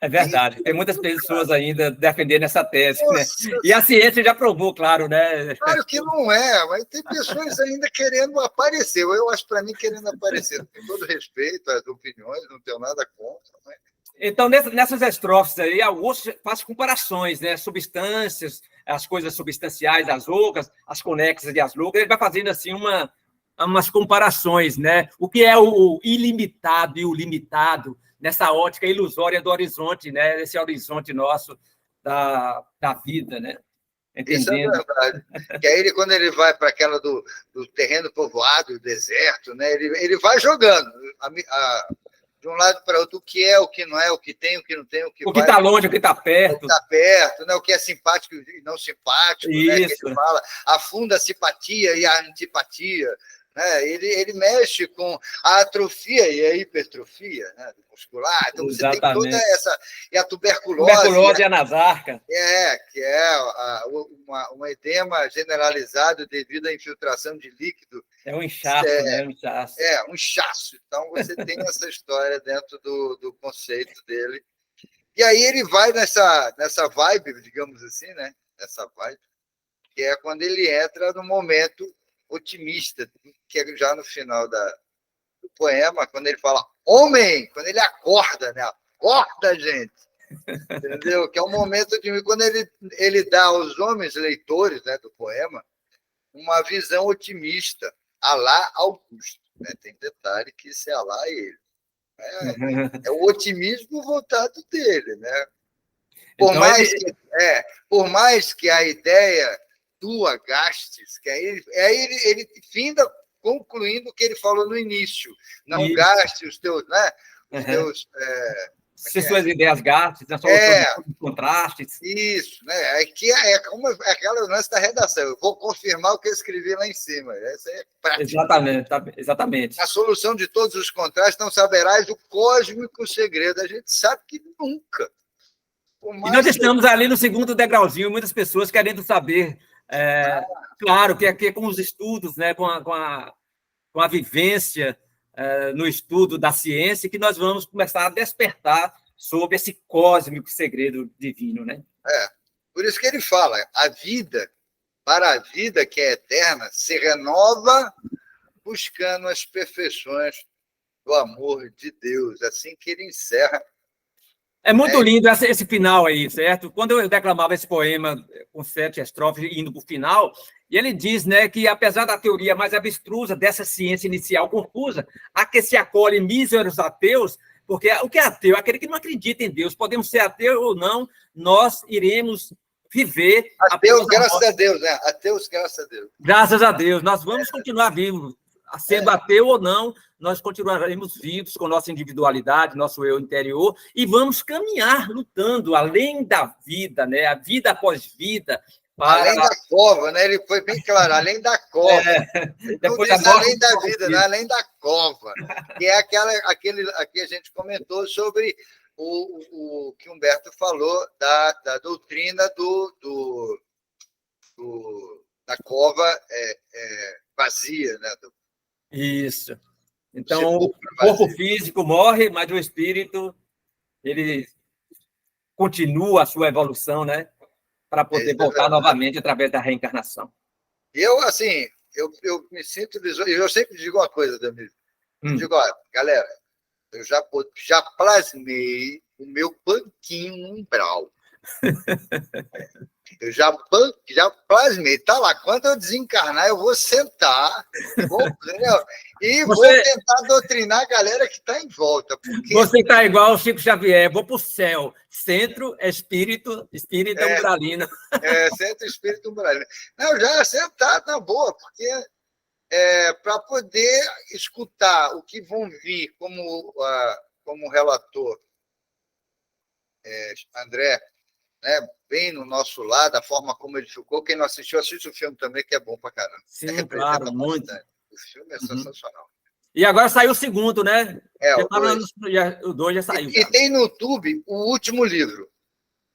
É verdade. Tem muitas pessoas ainda defendendo essa tese, né? E a ciência já provou, claro, né? Claro que não é, mas tem pessoas ainda querendo aparecer. Eu acho, para mim, querendo aparecer. Com todo respeito às opiniões, não tenho nada contra. Mas... Então, nessas estrofes aí, Augusto faz comparações, né? Substâncias, as coisas substanciais, as ocas, as conexas e as loucas. Ele vai fazendo, assim, umas comparações, né? O que é o ilimitado e o limitado nessa ótica ilusória do horizonte, né? Esse horizonte nosso da vida, né? Entendendo. Isso é verdade. Que aí, quando ele vai para aquela do terreno povoado, do deserto, né? Ele vai jogando de um lado para outro o que é, o que não é, o que tem, o que não tem, o que está longe, o que está perto. O que está perto, né? O que é simpático e não simpático, né? Que ele fala, afunda a simpatia e a antipatia. Né? Ele mexe com a atrofia e a hipertrofia, né? Muscular. Então, você tem toda essa... E a tuberculose... Tuberculose e a nasarca. Que é um edema generalizado devido à infiltração de líquido. É um inchaço, né? Um inchaço. Então, você tem essa história dentro do conceito dele. E aí ele vai nessa vibe, digamos assim, né? Essa vibe, que é quando ele entra no momento otimista, que é já no final do poema, quando ele fala homem, quando ele acorda, né? Acorda, gente! Entendeu? Que é um momento de quando ele dá aos homens leitores, né, do poema uma visão otimista, alá Augusto. Né? Tem detalhe que isso é alá ele. É o otimismo voltado dele, né? Por mais que a ideia tua gastes, que aí ele finda concluindo o que ele falou no início. Não gaste os teus, né? Os teus... Se suas ideias gastes, são contrastes. Isso, né? Aqui é como aquela lance da redação. Eu vou confirmar o que eu escrevi lá em cima. Essa é prática. Exatamente. A solução de todos os contrastes não saberás o cósmico segredo. A gente sabe que nunca. E nós estamos ali no segundo degrauzinho, muitas pessoas querendo saber. Claro que aqui com os estudos, né, com a vivência no estudo da ciência, que nós vamos começar a despertar sobre esse cósmico segredo divino, né? Por isso que ele fala, para a vida que é eterna, se renova buscando as perfeições do amor de Deus. Assim que ele encerra. É muito lindo esse final aí, certo? Quando eu declamava esse poema com 7 estrofes, indo para o final, e ele diz, né, que apesar da teoria mais abstrusa dessa ciência inicial confusa, a que se acolhe míseros ateus, porque o que é ateu? Aquele que não acredita em Deus. Podemos ser ateu ou não, nós iremos viver... Ateus, graças a Deus, né? Ateus, graças a Deus. Graças a Deus. Nós vamos continuar vivos. Sendo ateu ou não, nós continuaremos vivos com nossa individualidade, nosso eu interior, e vamos caminhar lutando além da vida, né? A vida após vida. Além da cova, né? Ele foi bem claro, além da cova. Depois da morte, além da vida, né? Além da cova. Que é aquele que a gente comentou sobre o que Humberto falou da doutrina da cova vazia, né? Isso. Então, o corpo físico morre, mas o espírito, ele continua a sua evolução, né? Para poder voltar novamente através da reencarnação. Eu, assim, eu me sinto... Eu sempre digo uma coisa, Damir. Eu digo, olha, galera, eu já plasmei o meu banquinho no umbral. Eu já plasmei. Tá lá. Quando eu desencarnar, eu vou sentar, vou tentar doutrinar a galera que está em volta. Porque... Você está igual o Chico Xavier, vou para o céu. Centro, espírito umbralino. Centro, espírito umbralino. Não, já sentado na boa, porque para poder escutar o que vão vir como relator André, né, bem no nosso lado, a forma como ele ficou. Quem não assistiu, assiste o filme também, que é bom pra caramba. Sim, claro, muito. O filme é sensacional. E agora saiu o segundo, né? O 2 já saiu. E tem no YouTube o último livro,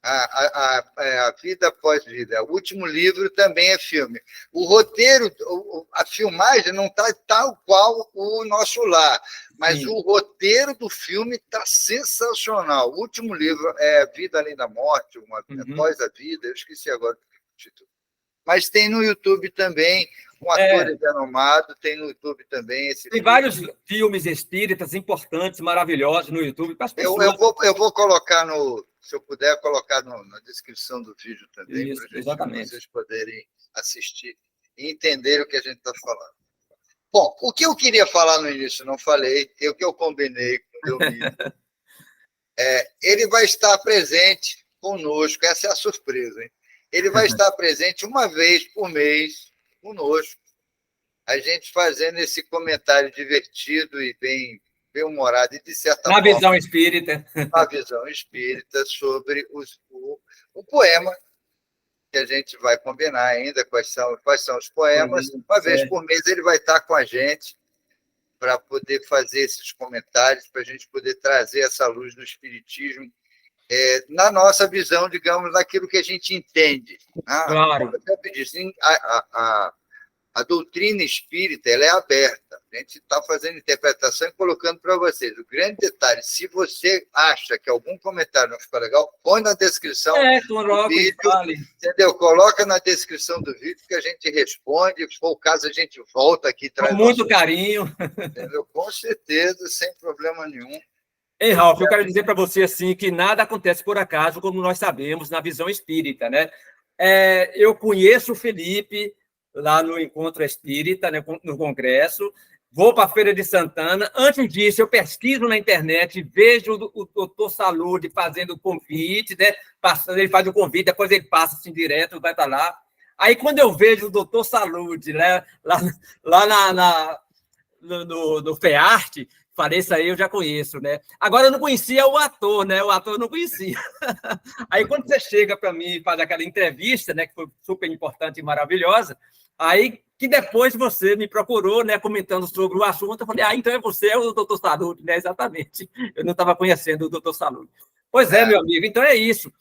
A Vida Após Vida. O último livro também é filme. O roteiro, a filmagem não está tal qual o Nosso Lar, mas o roteiro do filme está sensacional. O último livro é Vida Além da Morte, Após a Vida, eu esqueci agora o título. Mas tem no YouTube também, um ator renomado, tem no YouTube também. Tem vários filmes espíritas importantes, maravilhosos no YouTube. Eu vou colocar se eu puder, colocar na descrição do vídeo também, para vocês poderem assistir e entender o que a gente está falando. Bom, o que eu queria falar no início, não falei, o que eu combinei com o Delmiro, ele vai estar presente conosco, essa é a surpresa, hein? Ele vai estar presente uma vez por mês conosco, a gente fazendo esse comentário divertido e bem humorado e, de certa forma... Na visão espírita. Na visão espírita sobre o poema, que a gente vai combinar ainda quais são os poemas. Uma vez por mês ele vai estar com a gente para poder fazer esses comentários, para a gente poder trazer essa luz do espiritismo na nossa visão, digamos, naquilo que a gente entende. Claro. Eu sempre disse, a doutrina espírita ela é aberta. A gente está fazendo interpretação e colocando para vocês. O grande detalhe, se você acha que algum comentário não ficou legal, põe na descrição do vídeo, entendeu? Coloca na descrição do vídeo que a gente responde. Se for o caso, a gente volta aqui. Com muito carinho. Entendeu? Com certeza, sem problema nenhum. Ei, Ralf, eu quero dizer para você assim, que nada acontece por acaso, como nós sabemos, na visão espírita, né? Eu conheço o Felipe lá no Encontro Espírita, né, no Congresso, vou para a Feira de Santana. Antes disso, eu pesquiso na internet, vejo o doutor Salude fazendo convite, né? Ele faz o convite, depois ele passa assim direto, vai para lá. Aí, quando eu vejo o doutor Salude, né, lá no FEARTE, falei, isso aí eu já conheço, né? Agora eu não conhecia o ator, né? O ator eu não conhecia. Aí quando você chega para mim e faz aquela entrevista, né, que foi super importante e maravilhosa, aí que depois você me procurou, né, comentando sobre o assunto, eu falei, então você é o doutor Salude, né? Exatamente. Eu não estava conhecendo o doutor Salude. Pois é, meu amigo, então é isso.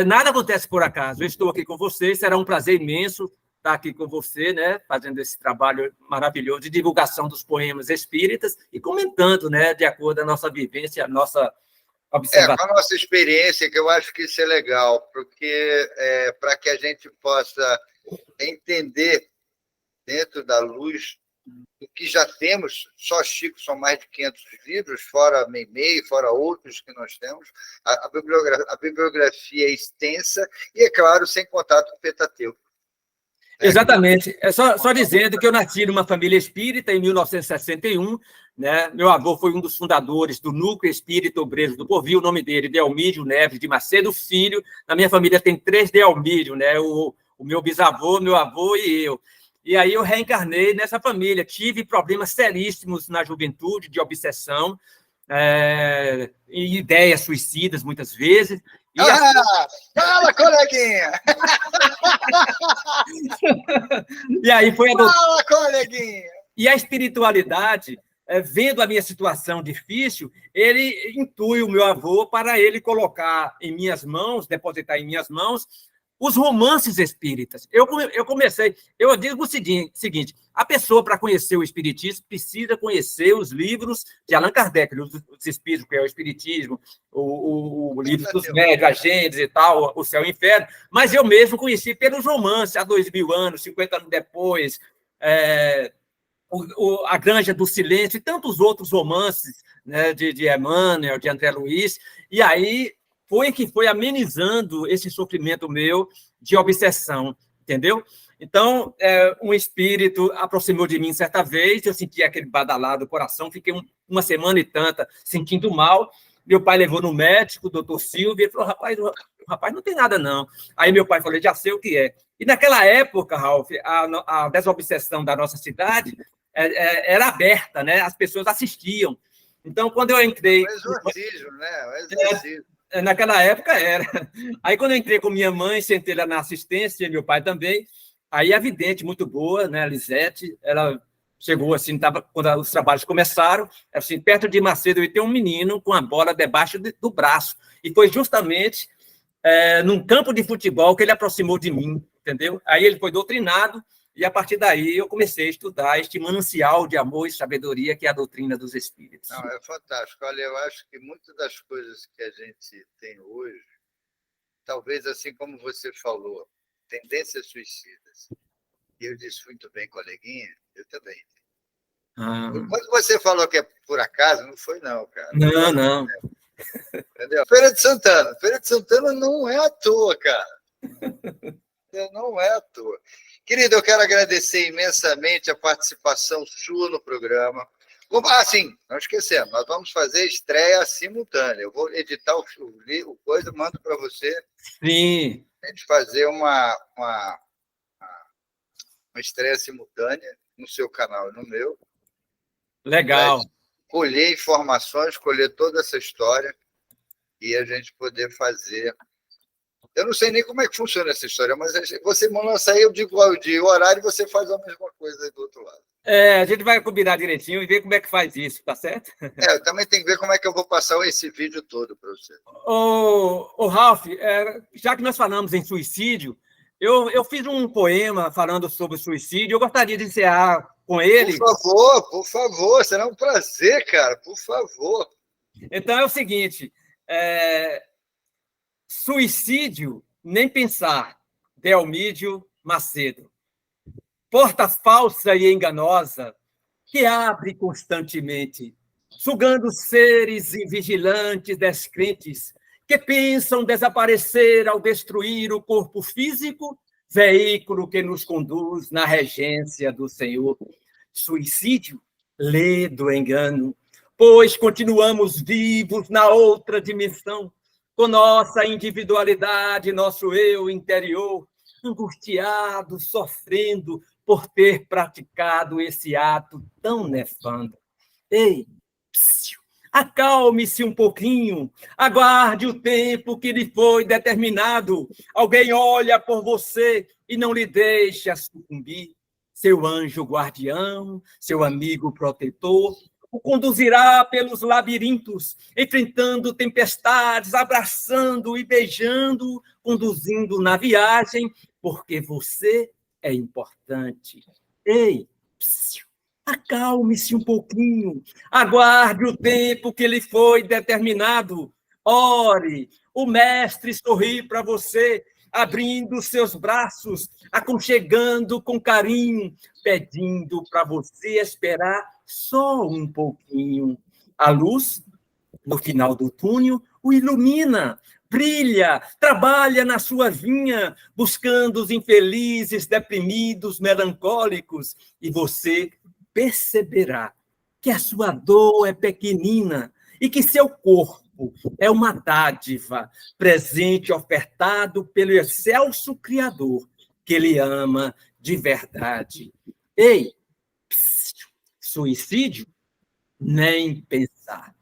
Nada acontece por acaso. Eu estou aqui com vocês, será um prazer imenso estar aqui com você, né, fazendo esse trabalho maravilhoso de divulgação dos poemas espíritas e comentando, né, de acordo com a nossa vivência, a nossa observação. Com a nossa experiência, que eu acho que isso é legal, porque para que a gente possa entender, dentro da luz do que já temos, só Chico são mais de 500 livros, fora Meimei, fora outros que nós temos. A bibliografia é extensa e, é claro, sem contato com o Pentateuco. Exatamente. É só dizendo que eu nasci numa família espírita em 1961, né? Meu avô foi um dos fundadores do Núcleo Espírita Obreiro do Porvil, o nome dele, Delmídio Neves de Macedo Filho. Na minha família tem 3 Delmídio, né? O meu bisavô, meu avô e eu. E aí eu reencarnei nessa família. Tive problemas seríssimos na juventude, de obsessão, e ideias suicidas, muitas vezes. E fala, coleguinha! E aí foi Fala, coleguinha! E a espiritualidade, vendo a minha situação difícil, ele intui o meu avô para ele colocar em minhas mãos, depositar em minhas mãos, os romances espíritas. Eu digo o seguinte, a pessoa, para conhecer o espiritismo, precisa conhecer os livros de Allan Kardec, os espíritos, que é o espiritismo, o livro dos médios, Agentes e tal, o Céu e o Inferno, mas eu mesmo conheci pelos romances, há 2000 anos, 50 anos depois, A Granja do Silêncio e tantos outros romances, né, de Emmanuel, de André Luiz, e aí foi amenizando esse sofrimento meu de obsessão, entendeu? Então, um espírito aproximou de mim certa vez, eu senti aquele badalado do coração, fiquei uma semana e tanta sentindo mal. Meu pai levou no médico, o doutor Silvio, e ele falou, rapaz, não tem nada, não. Aí meu pai falou, já sei o que é. E naquela época, Ralf, a desobsessão da nossa cidade era aberta, né? As pessoas assistiam. Então, quando eu entrei... O exorcismo, né? O exorcismo. Naquela época era. Aí, quando eu entrei com minha mãe, sentei lá na assistência, e meu pai também, aí a vidente muito boa, né, a Lisete, ela chegou assim, quando os trabalhos começaram, assim, perto de Macedo, eu tinha um menino com a bola debaixo do braço, e foi justamente num campo de futebol que ele aproximou de mim, entendeu? Aí ele foi doutrinado, e a partir daí eu comecei a estudar este manancial de amor e sabedoria que é a doutrina dos espíritos. Não, é fantástico. Olha, eu acho que muitas das coisas que a gente tem hoje, talvez assim como você falou, tendências suicidas. E eu disse muito bem, coleguinha, eu também. Quando você falou que é por acaso, não foi não, cara. Não. Entendeu? Feira de Santana não é à toa, cara. Não é à toa. Querido, eu quero agradecer imensamente a participação sua no programa. Sim, não esquecendo, nós vamos fazer estreia simultânea. Eu vou editar o coisa, mando para você. Sim. A gente fazer uma estreia simultânea no seu canal e no meu. Legal. Colher informações, colher toda essa história e a gente poder fazer... Eu não sei nem como é que funciona essa história, mas você manda sair, eu digo de horário e você faz a mesma coisa aí do outro lado. A gente vai combinar direitinho e ver como é que faz isso, tá certo? Eu também tenho que ver como é que eu vou passar esse vídeo todo para você. Ô, Ralf, já que nós falamos em suicídio, eu fiz um poema falando sobre suicídio, eu gostaria de encerrar com ele. Por favor, será um prazer, cara, por favor. Então é o seguinte, suicídio, nem pensar, Delmídio Macedo. Porta falsa e enganosa que abre constantemente, sugando seres invigilantes, descrentes, que pensam desaparecer ao destruir o corpo físico, veículo que nos conduz na regência do Senhor. Suicídio, lê do engano, pois continuamos vivos na outra dimensão, com nossa individualidade, nosso eu interior, angustiado, sofrendo por ter praticado esse ato tão nefando. Ei, acalme-se um pouquinho, aguarde o tempo que lhe foi determinado. Alguém olha por você e não lhe deixa sucumbir. Seu anjo guardião, seu amigo protetor, o conduzirá pelos labirintos, enfrentando tempestades, abraçando e beijando, conduzindo na viagem, porque você é importante. Ei, acalme-se um pouquinho, aguarde o tempo que lhe foi determinado, ore, o mestre sorri para você abrindo seus braços, aconchegando com carinho, pedindo para você esperar só um pouquinho. A luz, no final do túnel, o ilumina, brilha, trabalha na sua vinha, buscando os infelizes, deprimidos, melancólicos, e você perceberá que a sua dor é pequenina e que seu corpo é uma dádiva, presente ofertado pelo excelso Criador, que ele ama de verdade. Ei, suicídio? Nem pensar.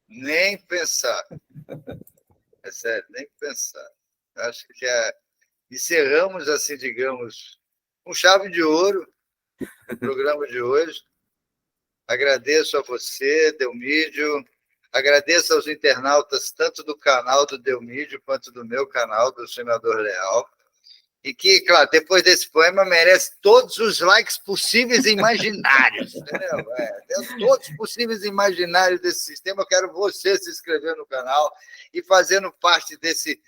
Nem pensar. É sério, nem pensar. Acho que encerramos, assim, digamos, com chave de ouro o programa de hoje. Agradeço a você, Delmídio. Agradeço aos internautas, tanto do canal do Delmídio quanto do meu canal, do Senador Leal. E que, claro, depois desse poema, merece todos os likes possíveis e imaginários. Entendeu? Todos possíveis e imaginários desse sistema. Eu quero você se inscrever no canal e fazendo parte desse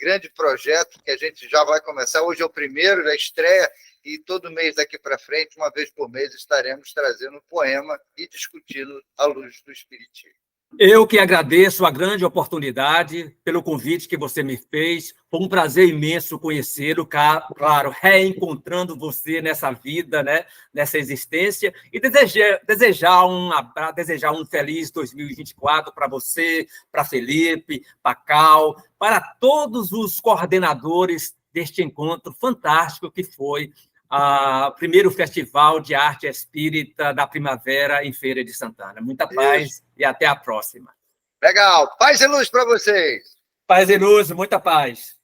grande projeto que a gente já vai começar. Hoje é o primeiro, já estreia, e todo mês daqui para frente, uma vez por mês, estaremos trazendo um poema e discutindo à luz do Espiritismo. Eu que agradeço a grande oportunidade pelo convite que você me fez. Foi um prazer imenso conhecê-lo, claro, reencontrando você nessa vida, né, nessa existência, e desejar um feliz 2024 para você, para Felipe, para Cal, para todos os coordenadores deste encontro fantástico que foi o primeiro Festival de Arte Espírita da Primavera em Feira de Santana. Muita paz e até a próxima. Legal. Paz e luz para vocês. Paz e luz, muita paz.